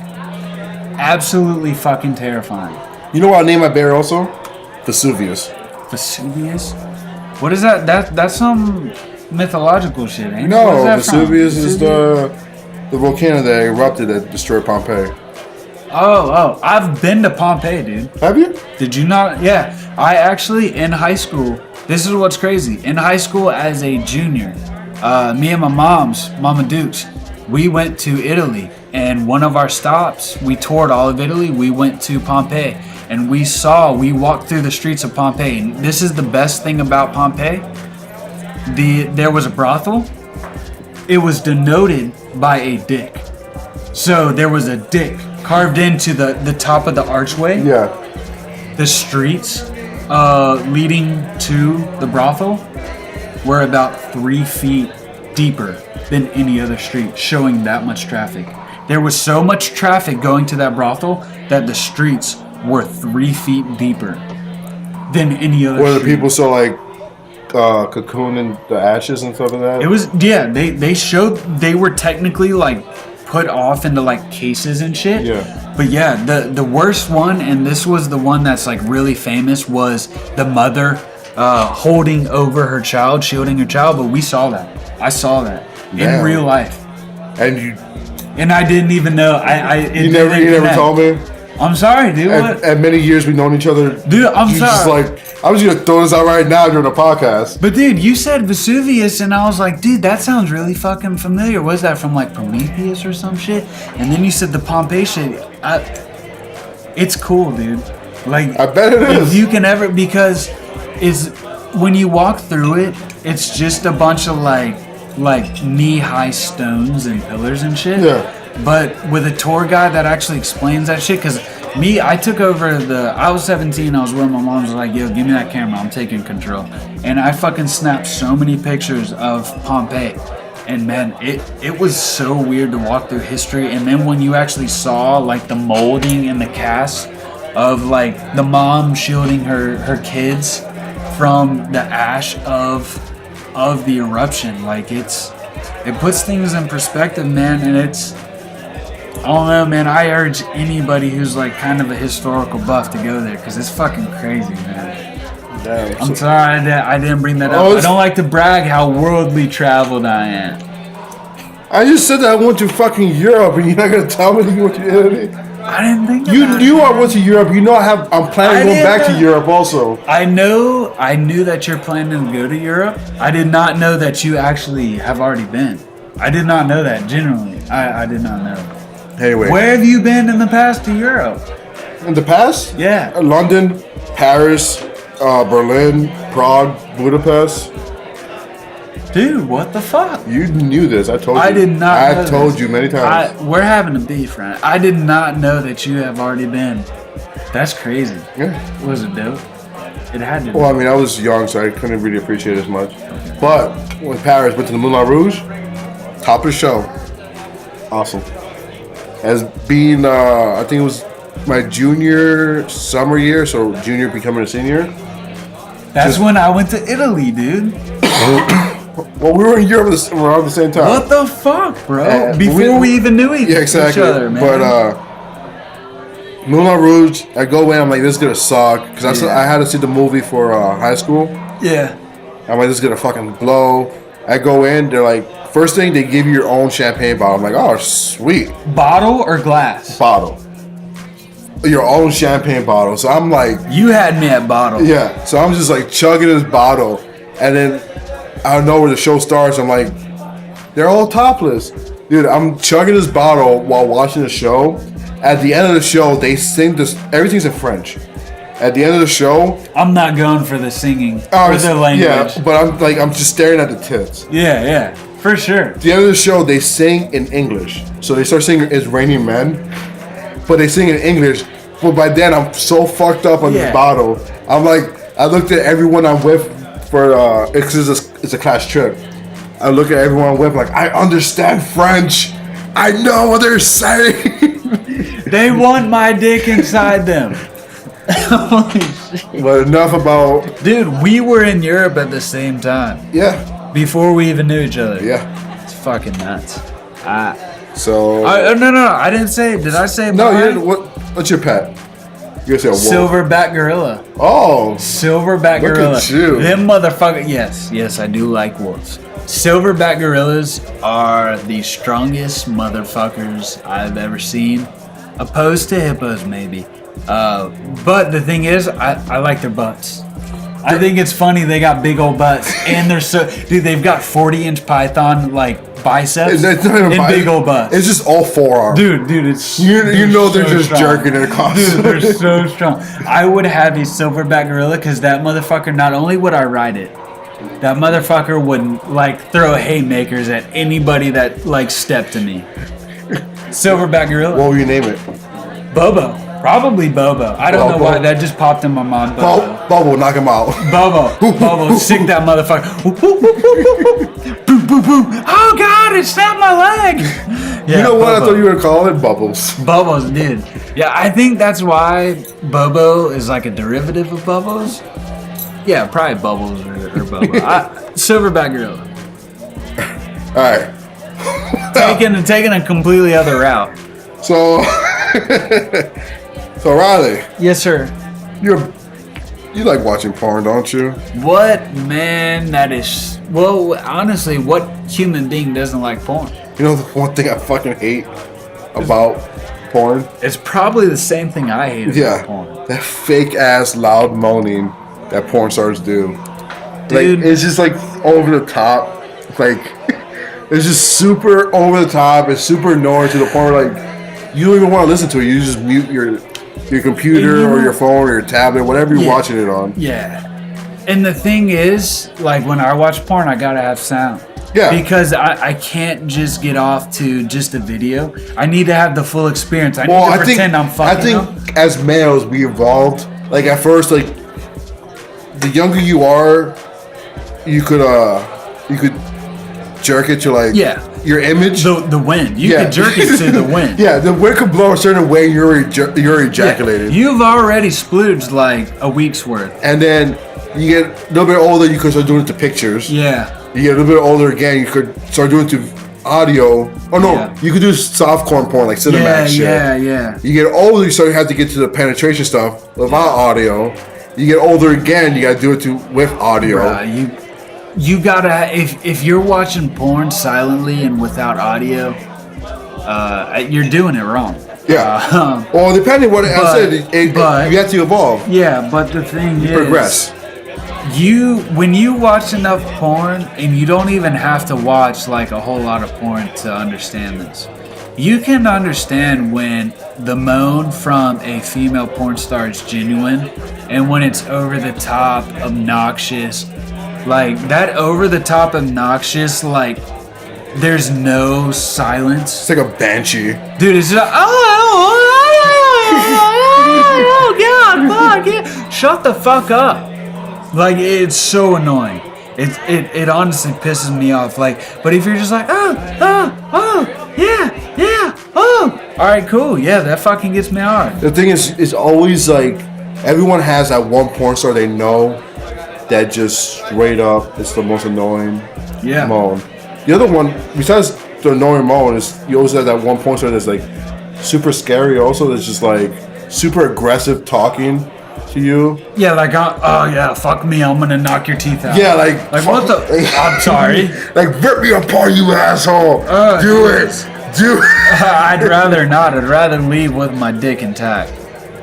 Absolutely fucking terrifying. You know what I named my bear also? Vesuvius. Vesuvius? What is that? That's some mythological shit, ain't it? No, Vesuvius is the volcano that erupted that destroyed Pompeii. Oh, I've been to Pompeii, dude. Have you? Did you not? Yeah, I actually, in high school, this is what's crazy. In high school as a junior, me and my Mama Dukes, we went to Italy, and one of our stops, we toured all of Italy, we went to Pompeii, and we walked through the streets of Pompeii, and this is the best thing about Pompeii. There was a brothel. It was denoted by a dick. So there was a dick carved into the top of the archway. Yeah. The streets leading to the brothel were about 3 feet deeper than any other street, showing that much traffic. There was so much traffic going to that brothel that the streets were 3 feet deeper than any other Were the street. people so like cocooning the ashes and stuff like that? It was, yeah, they showed they were technically like put off into like cases and shit. Yeah. But yeah, the worst one, and this was the one that's like really famous, was the mother holding over her child, shielding her child. But we saw that. I saw that in real life. And I didn't even know. You never told me. I'm sorry, dude. At many years we've known each other. Dude, I'm sorry. Just like, I'm just gonna throw this out right now during the podcast. But dude, you said Vesuvius, and I was like, dude, that sounds really fucking familiar. Was that from like Prometheus or some shit? And then you said the Pompeii shit. It's cool, dude. Like, I bet it is. If you can ever, because when you walk through it, it's just a bunch of like knee-high stones and pillars and shit. Yeah. But with a tour guide that actually explains that shit, because I took over I was 17, I was with my mom, was like, yo, give me that camera, I'm taking control. And I fucking snapped so many pictures of Pompeii. And man, it was so weird to walk through history. And then when you actually saw like the molding and the cast of like the mom shielding her kids from the ash of the eruption, like it puts things in perspective, man. And I don't know, man. I urge anybody who's like kind of a historical buff to go there because it's fucking crazy, man. Damn, I'm sorry I didn't bring that up. I don't like to brag how worldly traveled I am. I just said that I went to fucking Europe, and you're not gonna tell me you went to Italy. I didn't think You about knew it. I went to Europe. You know I'm planning going back to Europe also. I knew that you're planning to go to Europe. I did not know that you actually have already been. I did not know that, genuinely. I did not know. Anyway. Where have you been in the past to Europe? In the past? Yeah. London, Paris, Berlin, Prague, Budapest. Dude, what the fuck? You knew this. I told you. I did not know I told this. you many times. We're having a beef, right? I did not know that you have already been. That's crazy. Yeah. Was it dope? It had to be. Well, I mean, I was young, so I couldn't really appreciate it as much. But when Paris went to the Moulin Rouge, top of the show. Awesome. as being, I think it was my junior summer year, so junior becoming a senior. That's when I went to Italy, dude. Well, we were in Europe around the same time. What the fuck, bro? Before we even knew each other, man. But Moulin Rouge, I go in, I'm like, this is gonna suck, because I had to see the movie for high school. Yeah. I'm like, this is gonna fucking blow. I go in, they're like, first thing, they give you your own champagne bottle. I'm like, oh, sweet. Bottle or glass? Bottle. Your own champagne bottle. So I'm like... You had me at bottle. Yeah. So I'm just like chugging this bottle. And then I don't know where the show starts. I'm like, they're all topless. Dude, I'm chugging this bottle while watching the show. At the end of the show, they sing this... Everything's in French. At the end of the show... I'm not going for the singing or the language. Yeah, but I'm just staring at the tits. Yeah. For sure. At the end of the show, they sing in English. So they start singing It's Raining Men. But they sing in English. But by then, I'm so fucked up on this bottle. I'm like, I looked at everyone I'm with for, it's a class trip. I look at everyone I'm with like, I understand French. I know what they're saying. They want my dick inside them. Holy shit. But enough about... Dude, we were in Europe at the same time. Yeah. Before we even knew each other. Yeah. It's fucking nuts. So... No. I didn't say... Did I say no, mine? What's your pet? You're gonna say a wolf. Silverback gorilla. Oh. Silverback gorilla. Look at you. Them motherfucker... Yes, I do like wolves. Silverback gorillas are the strongest motherfuckers I've ever seen. Opposed to hippos, maybe. But the thing is, I like their butts. I think it's funny they got big old butts, and they're so... Dude, they've got 40-inch python, like, biceps and big old butts. It's just all forearm. Dude, it's... You know they're so just strong. jerking it constantly. Dude, they're so strong. I would have a silverback gorilla, because that motherfucker, not only would I ride it, that motherfucker would, like, throw haymakers at anybody that, like, stepped to me. Silverback gorilla. What will you name it? Bobo. Probably Bobo. I don't know why. That just popped in my mind. Bobo, knock him out. Bobo, sick that motherfucker. Boom, boom, boom. Oh, God, it snapped my leg. Yeah, you know what Bobo. I thought you were calling it? Bubbles. Bubbles, dude. Yeah, I think that's why Bobo is like a derivative of Bubbles. Yeah, probably Bubbles or Bobo. Silverback gorilla. All right. Taking a completely other route. So Riley. Yes, sir. You like watching porn, don't you? What, man? That is... Well, honestly, what human being doesn't like porn? You know the one thing I fucking hate about porn? It's probably the same thing I hate about porn. That fake-ass loud moaning that porn stars do. Dude. Like, it's just like over the top. Like, it's just super over the top. It's super annoying to the point where, like, you don't even want to listen to it. You just mute your computer or your phone or your tablet, whatever you're watching it on. Yeah. And the thing is, like, when I watch porn, I gotta have sound. Yeah. Because I can't just get off to just a video. I need to have the full experience. I need to pretend I'm fucking I think as males, we evolved. Like, at first, like, the younger you are, you could jerk it to, like, your image. The wind. You could jerk it to the wind. Yeah, the wind could blow a certain way, you're ejaculated. Yeah. You've already splooged like a week's worth. And then you get a little bit older, you could start doing it to pictures. Yeah. You get a little bit older again, you could start doing it to audio. Oh no, you could do softcore porn like cinematic shit. Yeah. You get older, you start to have to get to the penetration stuff without audio. You get older again, you gotta do it with audio. You gotta, if you're watching porn silently and without audio, you're doing it wrong. Yeah. Well, depending what I said, you have to evolve. Yeah, but the thing is, progress. When you watch enough porn, and you don't even have to watch like a whole lot of porn to understand this. You can understand when the moan from a female porn star is genuine, and when it's over the top, obnoxious. Like, that over-the-top obnoxious, like, there's no silence. It's like a banshee. Dude, it's just like, oh, God, fuck, yeah. Shut the fuck up. Like, it's so annoying. It honestly pisses me off. Like, but if you're just like, yeah, All right, cool. Yeah, that fucking gets me hard. The thing is, it's always like everyone has that one porn star they know that just straight up is the most annoying moan. The other one, besides the annoying moan, is you always have that one porn star that's like super scary. Also, that's just like super aggressive talking to you. Yeah, like oh yeah, fuck me, I'm gonna knock your teeth out. Yeah, like what the? I'm sorry. Like rip me apart, you asshole. Do it. I'd rather not. I'd rather leave with my dick intact.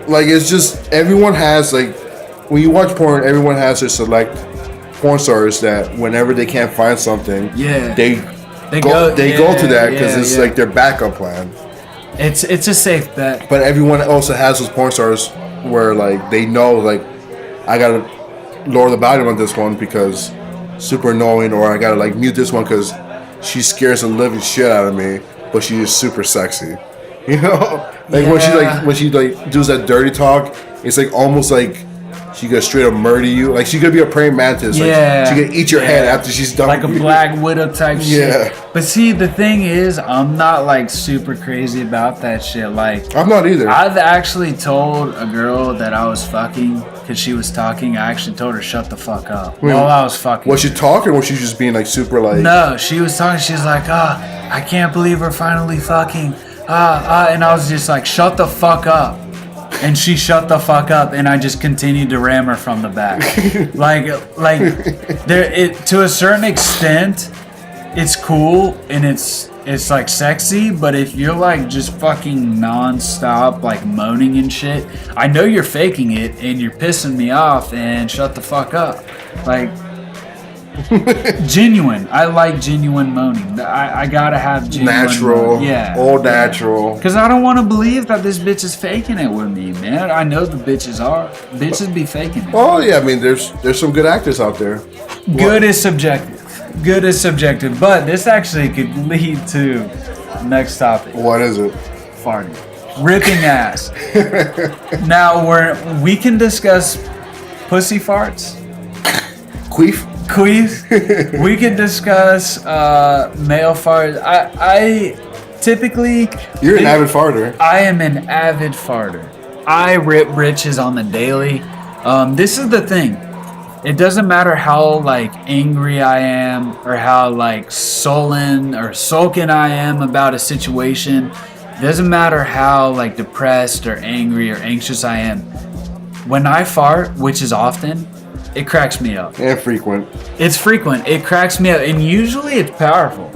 Like, it's just, everyone has, like, when you watch porn, everyone has their select porn stars that whenever they can't find something, they go to that because it's like their backup plan. It's a safe bet. But everyone also has those porn stars where, like, they know, like, I gotta lower the volume on this one because super annoying, or I gotta, like, mute this one because she scares the living shit out of me. But she is super sexy, you know. Like when she does that dirty talk, it's like almost like she could straight up murder you. Like she could be a praying mantis. Like she could eat your head after she's done. Like a Black Widow type shit. But see, the thing is, I'm not like super crazy about that shit. Like I'm not either. I've actually told a girl that I was fucking because she was talking. I actually told her shut the fuck up while I was fucking. Was she talking, or was she just being like super like? No, she was talking. She's like, I can't believe we're finally fucking. And I was just like, shut the fuck up. And she shut the fuck up, and I just continued to ram her from the back. like there, to a certain extent, it's cool and it's like sexy. But if you're like just fucking nonstop like moaning and shit, I know you're faking it and you're pissing me off. And shut the fuck up, like. Genuine. I like genuine moaning. I gotta have genuine natural. Moaning. Yeah. All natural. Because I don't want to believe that this bitch is faking it with me, man. I know the bitches are. Bitches be faking it. Oh yeah, I mean there's some good actors out there. Good is subjective. Good is subjective. But this actually could lead to next topic. What is it? Farting. Ripping ass. Now we can discuss pussy farts. Queef. We can discuss male farts. I typically. You're an avid farter. I am an avid farter. I rip britches on the daily. This is the thing. It doesn't matter how like angry I am or how like sullen or sulking I am about a situation. It doesn't matter how like depressed or angry or anxious I am. When I fart, which is often, it cracks me up. And frequent. It's frequent. It cracks me up. And usually it's powerful.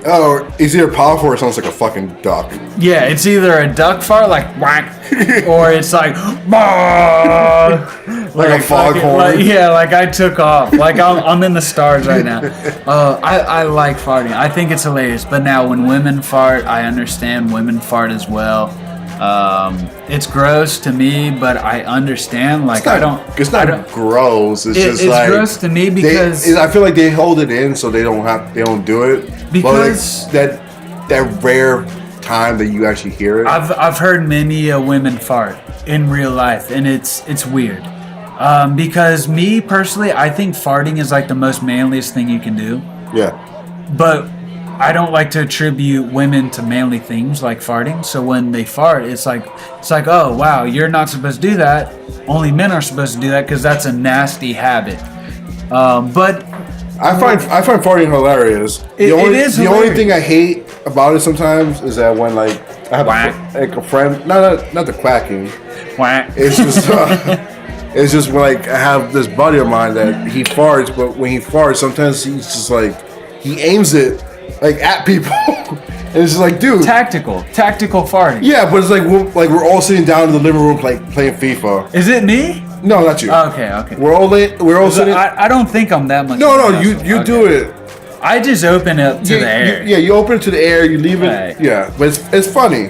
Oh, it's either powerful or it sounds like a fucking duck. Yeah, it's either a duck fart, like whack, or it's like, bah! like a foghorn. Like I took off. Like I'm in the stars right now. I like farting. I think it's hilarious. But now when women fart, I understand women fart as well. It's gross to me, but I understand. Like it's not gross. It's like gross to me because I feel like they hold it in so they don't do it. Because but like that rare time that you actually hear it. I've heard many women fart in real life, and it's weird. Because me personally, I think farting is like the most manliest thing you can do. Yeah. But I don't like to attribute women to manly things like farting. So when they fart, it's like, oh wow, you're not supposed to do that. Only men are supposed to do that because that's a nasty habit. But I find farting hilarious. It is hilarious. The only thing I hate about it sometimes is that when like I have a friend, not the quacking. Quack. It's just it's just like I have this buddy of mine that he farts, but when he farts, sometimes he's just like he aims it like at people, and it's just like, dude, tactical farting. Yeah, but it's like we're all sitting down in the living room playing FIFA. Is it me? No, not you. Okay. We're all sitting. I don't think I'm that much. No, you do it. I just open it to the air. You open it to the air. You leave it. Right. Yeah, but it's funny.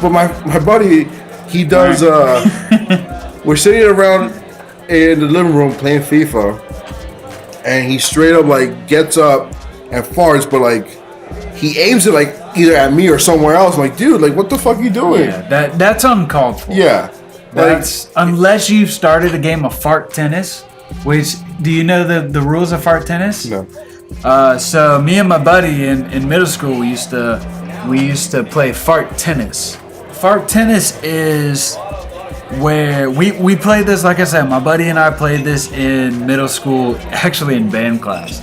But my buddy, he does. We're sitting around in the living room playing FIFA, and he straight up like gets up and farts, but like he aims it like either at me or somewhere else. I'm like, dude, like what the fuck are you doing? Yeah, that's uncalled for. Yeah. That's unless you've started a game of fart tennis, which do you know the rules of fart tennis? No. So me and my buddy in middle school we used to we used to play fart tennis. Fart tennis is where we played this, like I said, my buddy and I played this in middle school, actually in band class.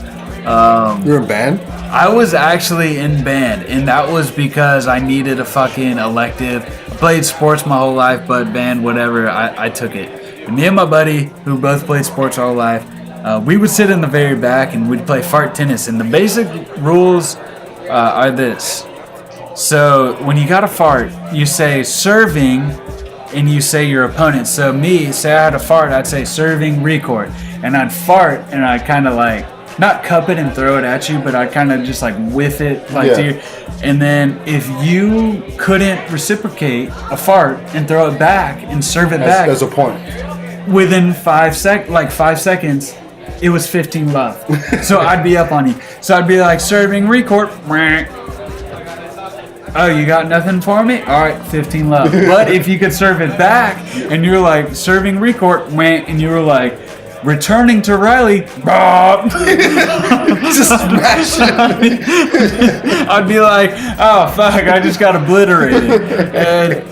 You were in band? I was actually in band, and that was because I needed a fucking elective. I played sports my whole life, but band, whatever, I took it. And me and my buddy, who both played sports our whole life, we would sit in the very back and we'd play fart tennis. And the basic rules are this. So when you got a fart, you say serving, and you say your opponent. So me, say I had a fart, I'd say serving record. And I'd fart, and I'd kind of like, not cup it and throw it at you, but I'd kind of just like whiff it like to you. And then if you couldn't reciprocate a fart and throw it back and serve it back, as a point, within 5 seconds, it was 15 love. So I'd be up on you. So I'd be like, serving record. Oh, you got nothing for me? All right, 15 love. But if you could serve it back and you're like, serving record, and you were like, returning to Riley, just smash it. I'd be like, oh fuck, I just got obliterated.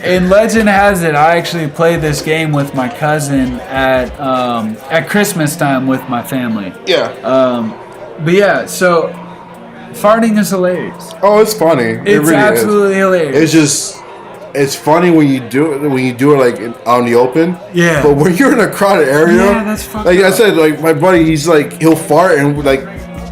And legend has it, I actually played this game with my cousin at Christmas time with my family. Yeah. But yeah, so farting is hilarious. Oh, it's funny. It It's really absolutely hilarious. It's just. It's funny when you do it like on the open. Yeah. But when you're in a crowded area, that's fucked like up. I said, like my buddy, he's like he'll fart and like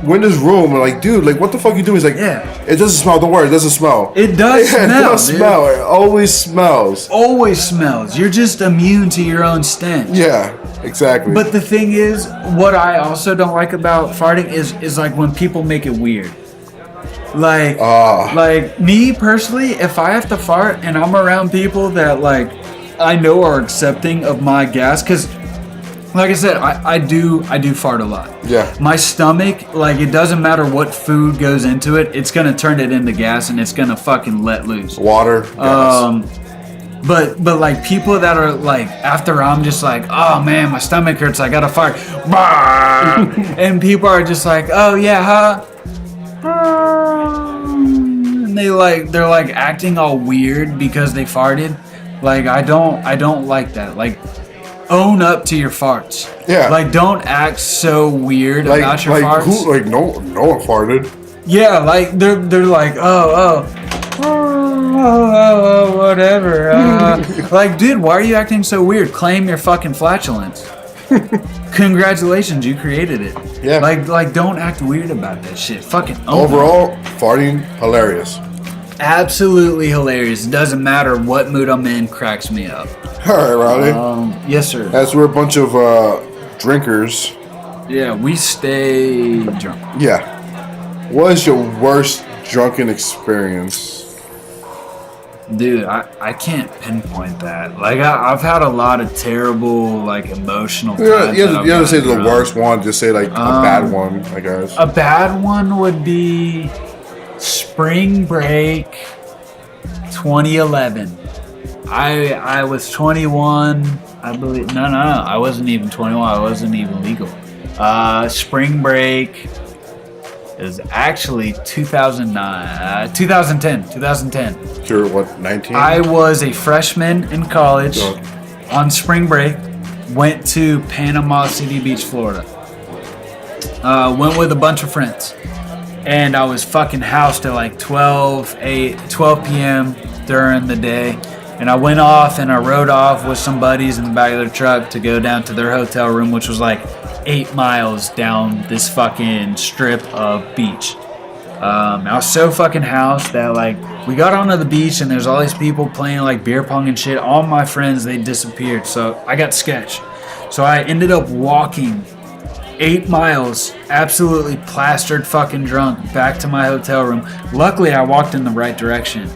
we're in this room and like, dude, like what the fuck you doing? He's like, it doesn't smell. Don't worry, it doesn't smell. It does smell. It does dude. smell. It always smells. Always smells. You're just immune to your own stench. Yeah, exactly. But the thing is, what I also don't like about farting is like when people make it weird. Like me personally, if I have to fart and I'm around people that like I know are accepting of my gas, because like I said, I do fart a lot. Yeah. My stomach, like it doesn't matter what food goes into it, it's gonna turn it into gas and it's gonna fucking let loose. Water. Gas. But like people that are like after I'm just like, oh man, my stomach hurts, I gotta fart, and people are just like, oh yeah, huh? And they're like acting all weird because they farted. Like I don't like that. Like own up to your farts. Yeah. Like don't act so weird about your farts. Who, like no one farted. Yeah, like they're like oh whatever. Like dude, why are you acting so weird? Claim your fucking flatulence. Congratulations, you created it. Yeah. Like don't act weird about that shit. Fucking own Overall, farting hilarious. Absolutely hilarious. Doesn't matter what mood I'm in, cracks me up. All right, Riley. Yes, sir. As we're a bunch of drinkers. Yeah, we stay drunk. Yeah. What is your worst drunken experience? Dude, I can't pinpoint that. Like I've had a lot of terrible, like emotional times. You have to say the worst one. Just say like a bad one, I guess. A bad one would be spring break 2011. I was 21, I believe. No, I wasn't even 21. I wasn't even legal. Spring break is actually 2010. You're what, 19? I was a freshman in college on spring break. Went to Panama City Beach, Florida. Went with a bunch of friends. And I was fucking housed at like 12 p.m. during the day. And I went off and I rode off with some buddies in the back of their truck to go down to their hotel room, which was like 8 miles down this fucking strip of beach. I was so fucking housed that like we got onto the beach and there's all these people playing like beer pong and shit. All my friends, they disappeared. So I got sketched. So I ended up walking 8 miles, absolutely plastered fucking drunk, back to my hotel room. Luckily, I walked in the right direction.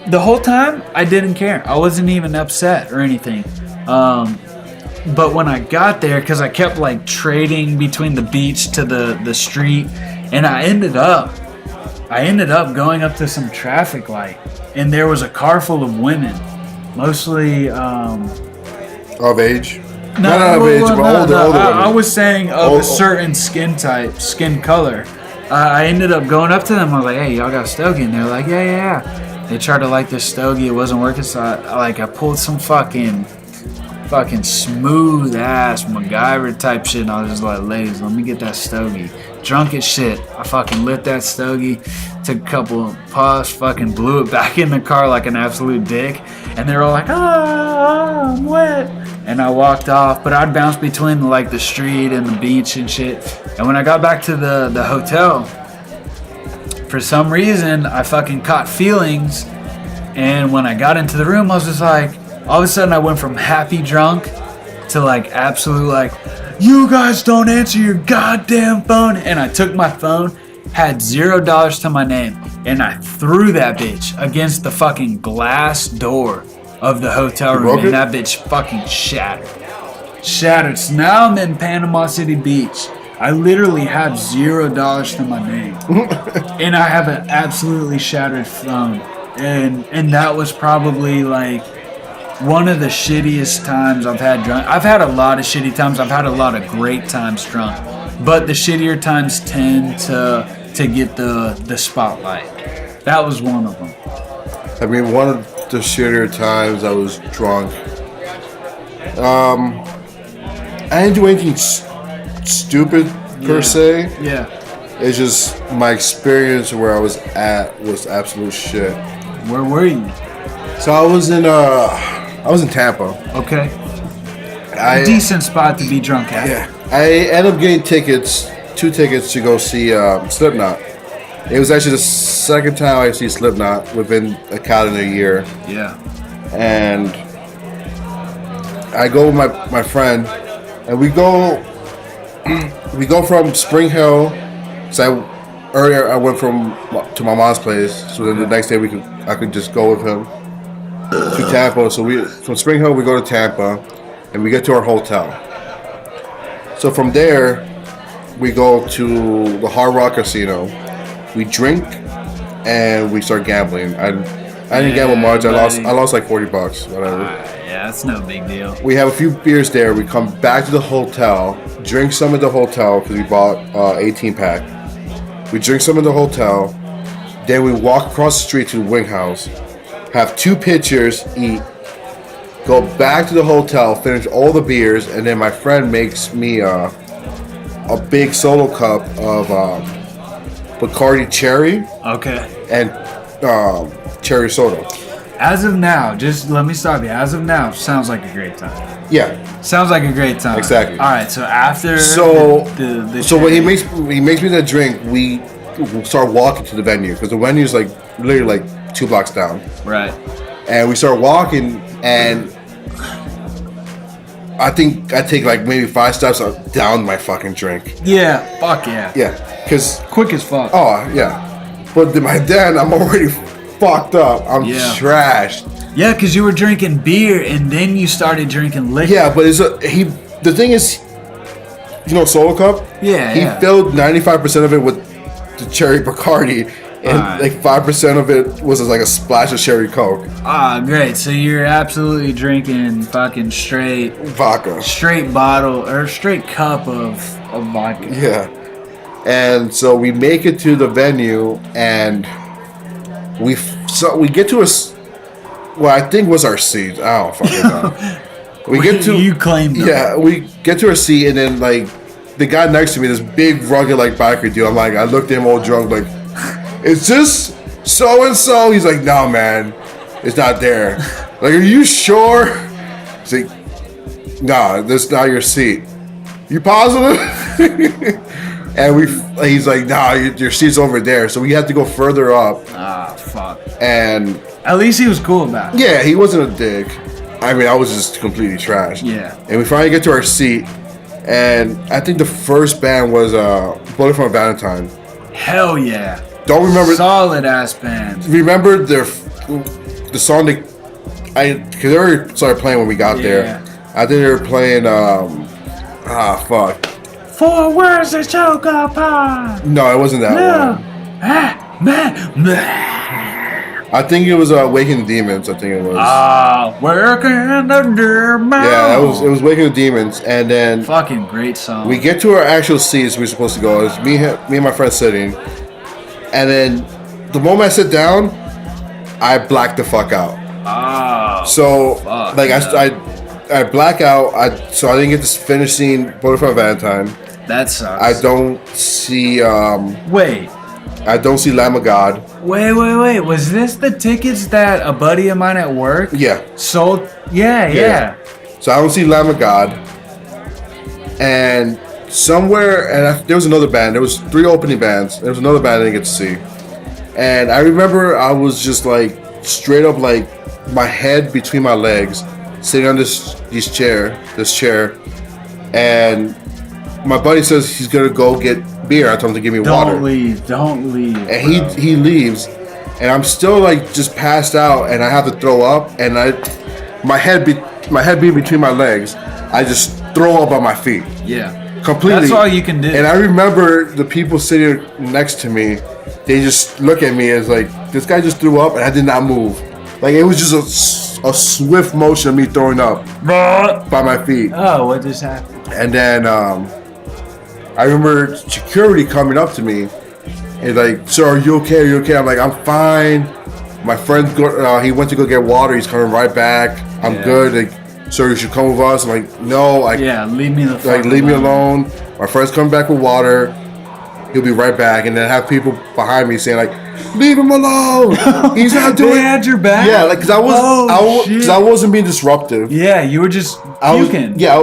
The whole time, I didn't care. I wasn't even upset or anything. But when I got there, because I kept like trading between the beach to the street, and I ended up going up to some traffic light, and there was a car full of women, mostly of age. Not of age, but older women. I was saying of a certain skin type, skin color. I ended up going up to them. I was like, hey, y'all got a stogie? And they're like, yeah. They tried to light this stogie. It wasn't working. So I pulled some fucking smooth ass MacGyver type shit. And I was just like, ladies, let me get that stogie. Drunk as shit. I fucking lit that stogie. Took a couple puffs. Fucking blew it back in the car like an absolute dick. And they were all like, I'm wet. And I walked off. But I'd bounce between the street and the beach and shit. And when I got back to the hotel, for some reason, I fucking caught feelings. And when I got into the room, I was just like, all of a sudden I went from happy drunk to absolute you guys don't answer your goddamn phone. And I took my phone, had $0 to my name, and I threw that bitch against the fucking glass door of the hotel room. And that bitch fucking shattered. So now I'm in Panama City Beach. I literally have $0 to my name. And I have an absolutely shattered phone. And that was probably one of the shittiest times I've had drunk. I've had a lot of shitty times. I've had a lot of great times drunk. But the shittier times tend to get the spotlight. That was one of them. I mean, one of the shittier times I was drunk. I didn't do anything stupid per se. Yeah. It's just my experience where I was at was absolute shit. Where were you? So I was in Tampa. Okay. Decent spot to be drunk at. Yeah. I ended up getting two tickets to go see Slipknot. It was actually the second time I see Slipknot within a calendar year. Yeah. And I go with my friend, and we go from Spring Hill. So earlier I went to my mom's place. So then the next day I could just go with him to Tampa. So from Spring Hill we go to Tampa, and we get to our hotel. So from there we go to the Hard Rock Casino. We drink and we start gambling. I didn't gamble much. I lost like $40, whatever. Yeah, that's no big deal. We have a few beers there. We come back to the hotel, drink some at the hotel because we bought 18-pack. We drink some at the hotel. Then we walk across the street to the Wing House, have 2 pitchers, eat, go back to the hotel, finish all the beers, and then my friend makes me a big solo cup of Bacardi Cherry. Okay. And cherry soda. As of now, just let me stop you. As of now, sounds like a great time. Yeah. Sounds like a great time. Exactly. All right. So after so when he cherry- makes me that drink, we start walking to the venue because the venue is literally 2 blocks down. Right. And we start walking, and I think I take maybe 5 steps down my fucking drink. Yeah. Fuck yeah. Yeah. Because Quick as fuck. oh yeah, but by then I'm already fucked up. I'm trashed. Yeah, because you were drinking beer and then you started drinking liquor. Yeah, but the thing is, Solo Cup. Yeah. He filled 95% of it with the cherry Bacardi, and 5% of it was a splash of cherry Coke. Ah, great. So you're absolutely drinking fucking straight Vodka. straight bottle or straight cup of vodka. Yeah. And so we make it to the venue, and we get to what I think was our seat. I don't fucking know. You claimed them. Yeah, we get to our seat, and then the guy next to me, this big rugged biker dude. I looked at him all drunk, is this so and so? He's like, no man, it's not there. Are you sure? He's like, nah, that's not your seat. You positive? And he's like, nah, your seat's over there. So we had to go further up. Ah, fuck. And at least he was cool about it. yeah, he wasn't a dick. I mean, I was just completely trashed. Yeah. And we finally get to our seat, and I think the first band was Bullet for a Valentine. Hell yeah. Don't remember. Solid ass band. Remember the song because they already started playing when we got there. I think they were playing fuck. 4 words to choke upon. No, it wasn't that one. I think it was Waking Demons. I think it was. Working the demons. Yeah, it was Waking the Demons, and then Fucking great song. we get to our actual seats. We're supposed to go. It was me and my friend sitting, and then the moment I sit down, I black the fuck out. So fuck, like I black out. So I didn't get to finish seeing Butterfly Valentine. That sucks. I don't see. Wait. I don't see Lamb of God. Wait. Was this the tickets that a buddy of mine at work Yeah. sold? Yeah. So I don't see Lamb of God. And somewhere, there was another band. There was 3 opening bands. There was another band I didn't get to see. And I remember I was just like straight up like my head between my legs, sitting on this chair, and my buddy says he's gonna go get beer. I told him to give me water. Don't leave. And he leaves, and I'm still like just passed out, and I have to throw up, and my head being between my legs, I just throw up on my feet. Yeah. Completely. That's all you can do. And I remember the people sitting next to me, they just look at me as like, this guy just threw up, and I did not move. Like it was just a swift motion of me throwing up by my feet. Oh, what just happened? And then I remember security coming up to me and like, "Sir, are you okay? Are you okay?" I'm like, "I'm fine." My friend, he went to go get water. He's coming right back. I'm good. Like, "Sir, you should come with us." I'm like, "No, leave me the fuck leave me alone." My friend's coming back with water. He'll be right back. And then have people behind me saying like, "Leave him alone. He's not doing." They had your back. Yeah, like because I wasn't being disruptive. Yeah, you were just puking. I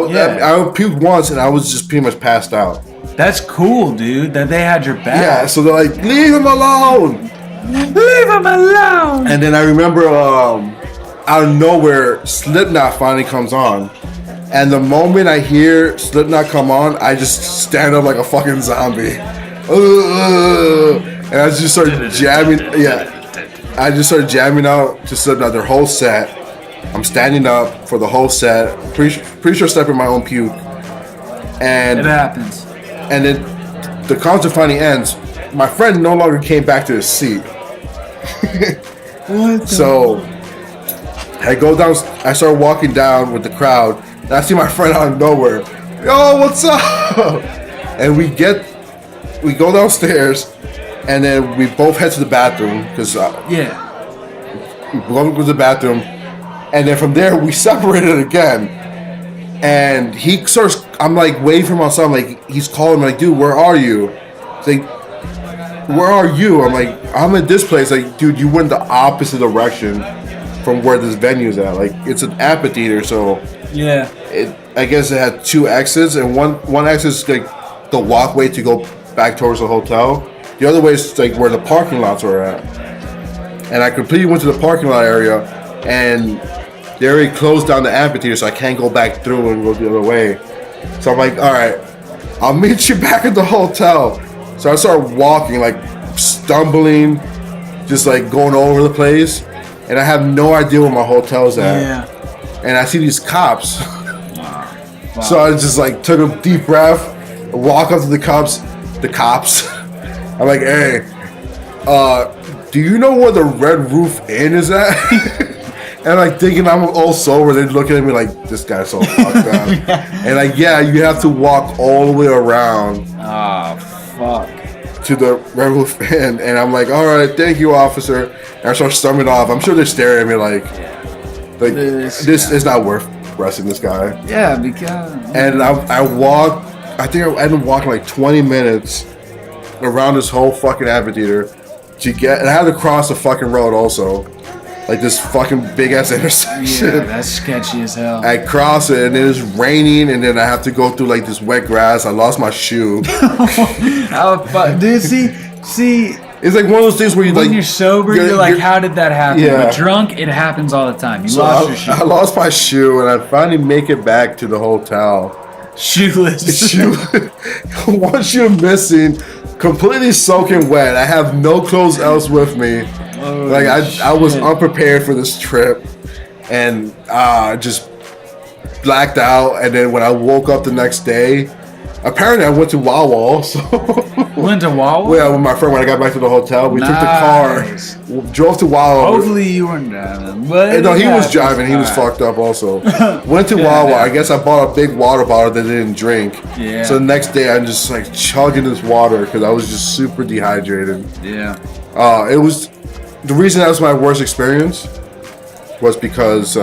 puked once and I was just pretty much passed out. That's cool, dude. That they had your back. Yeah, so they're like, "Leave him alone. Leave him alone." And then I remember out of nowhere, Slipknot finally comes on. And the moment I hear Slipknot come on, I just stand up like a fucking zombie. And I just started jamming. Yeah, I just started jamming out to Slipknot their whole set. I'm standing up for the whole set. Pretty sure stepping my own puke. And it happens. And then the concert finally ends. My friend no longer came back to his seat. So I go down. I start walking down with the crowd. And I see my friend out of nowhere. "Yo, what's up?" And we go downstairs, and then we both head to the bathroom because we go to the bathroom, and then from there we separated again. And he starts. I'm like waiting for him outside. I'm like, he's calling me like, "Dude, where are you?" He's like, "Where are you?" I'm like, "I'm in this place." Like, "Dude, you went the opposite direction from where this venue's at. Like, it's an amphitheater, so yeah. I guess it had 2 exits, and one exit is like the walkway to go back towards the hotel. The other way is like where the parking lots were at. And I completely went to the parking lot area, and they already closed down the amphitheater, so I can't go back through and go the other way. So I'm like, all right, I'll meet you back at the hotel. So I start walking, like stumbling, just like going all over the place, and I have no idea where my hotel's at. Yeah. And I see these cops. Wow. So I just like took a deep breath, walk up to the cops. I'm like, "Hey, do you know where the Red Roof Inn is at?" And like thinking I'm all sober, they're looking at me like, "This guy's so fucked up." And like, "Yeah, you have to walk all the way around." Oh, fuck. To the Red Roof Inn, and I'm like, "All right, thank you, officer." And I start stumbling off. I'm sure they're staring at me like this is not worth arresting this guy. Yeah, because. And I walked. I think I ended up walking like 20 minutes around this whole fucking amphitheater to get. And I had to cross the fucking road also, like this fucking big ass intersection. Yeah, that's sketchy as hell. I cross it, and then it's raining, and then I have to go through like this wet grass. I lost my shoe. Oh fuck, dude! See. It's like one of those things where when you're sober, you're like, "How did that happen?" Yeah. But drunk, it happens all the time. You lost your shoe. I lost my shoe, and I finally make it back to the hotel. Shoeless. One shoe missing, completely soaking wet. I have no clothes else with me. Like I was unprepared for this trip, and just blacked out. And then when I woke up the next day, Apparently, I went to Wawa. So Went to Wawa? yeah, with my friend when I got back to the hotel, we took the car, drove to Wawa. Hopefully you weren't driving. But No, he was happens. driving. He was fucked up also. Went to Wawa. I guess I bought a big water bottle that I didn't drink. Yeah. So the next day, I'm just like chugging this water because I was just super dehydrated. Yeah. It was the reason that was my worst experience was because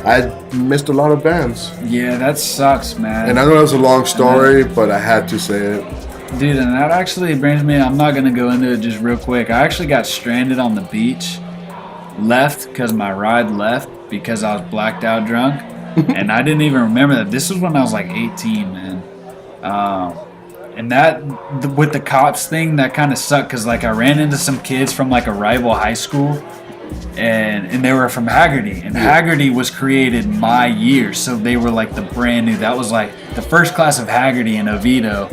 I missed a lot of bands. Yeah, that sucks, man. And I know that was a long story, but I had to say it. Dude, and that actually brings me, I'm not going to go into it just real quick. I actually got stranded on the beach, left because my ride left because I was blacked out drunk. And I didn't even remember that. This was when I was like 18, man. And that, with the cops thing, that kind of sucked because like I ran into some kids from like a rival high school. And they were from Haggerty, and Haggerty was created my year, so they were like the brand new. That was like the first class of Haggerty in Oviedo,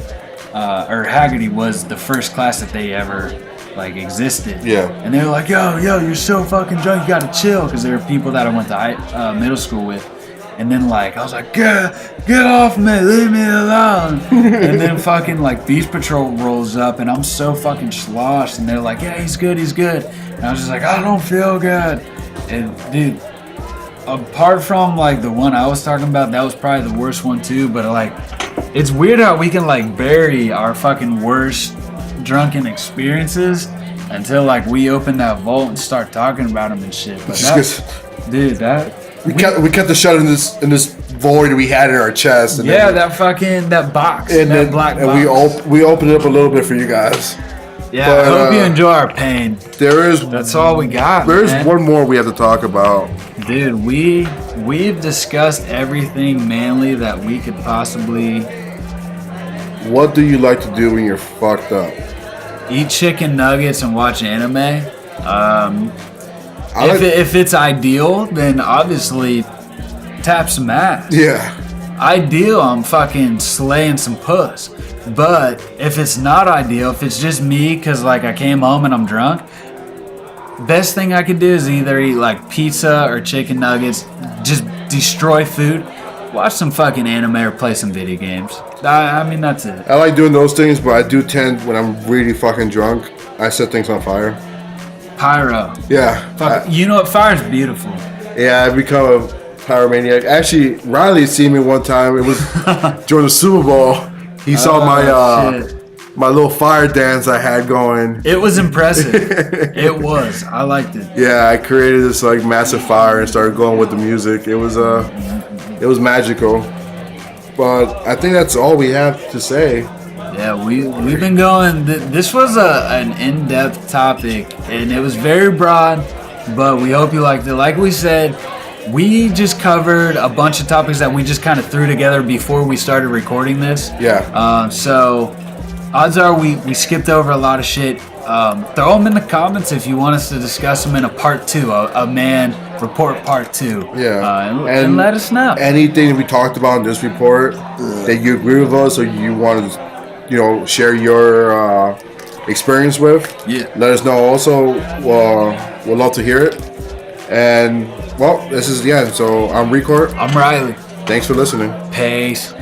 or Haggerty was the first class that they ever like existed. Yeah. And they were like, yo, you're so fucking drunk, you gotta chill, because there were people that I went to middle school with. And then like I was like, get off me, leave me alone. And then fucking like Beach Patrol rolls up, and I'm so fucking sloshed, and they're like, yeah, he's good. And I was just like, I don't feel good. And dude, apart from like the one I was talking about, that was probably the worst one too. But like, it's weird how we can like bury our fucking worst drunken experiences until like we open that vault and start talking about them and shit. But we kept the shut in this void we had in our chest. And that box, and that black box. And we opened it up a little bit for you guys. Yeah, but, I hope you enjoy our pain. That's all we got. There's one more we have to talk about. Dude, we've discussed everything manly that we could possibly. What do you like to do when you're fucked up? Eat chicken nuggets and watch anime. If it's ideal, then obviously tap some ass. Yeah. Ideal, I'm fucking slaying some puss. But if it's not ideal, if it's just me because like I came home and I'm drunk, best thing I could do is either eat like pizza or chicken nuggets, just destroy food, watch some fucking anime or play some video games. I mean, that's it. I like doing those things, but I do tend, when I'm really fucking drunk, I set things on fire. Pyro. Yeah. You know what? Fire's beautiful. Yeah, I become a pyromaniac. Actually, Riley seen me one time. It was during the Super Bowl. He saw my little fire dance I had going. It was impressive. It was. I liked it. Yeah, I created this like massive fire and started going with the music. It was magical. But I think that's all we have to say. Yeah, we've been going. This was an in-depth topic, and it was very broad. But we hope you liked it. Like we said, we just covered a bunch of topics that we just kind of threw together before we started recording this. Yeah. So odds are we skipped over a lot of shit. Throw them in the comments if you want us to discuss them in a part 2, a man report part 2. Yeah. And let us know. Anything we talked about in this report that you agree with us or you want to, share your experience with. Yeah. Let us know also. We'd love to hear it. And, well, this is the end. So I'm Record. I'm Riley. Thanks for listening. Peace.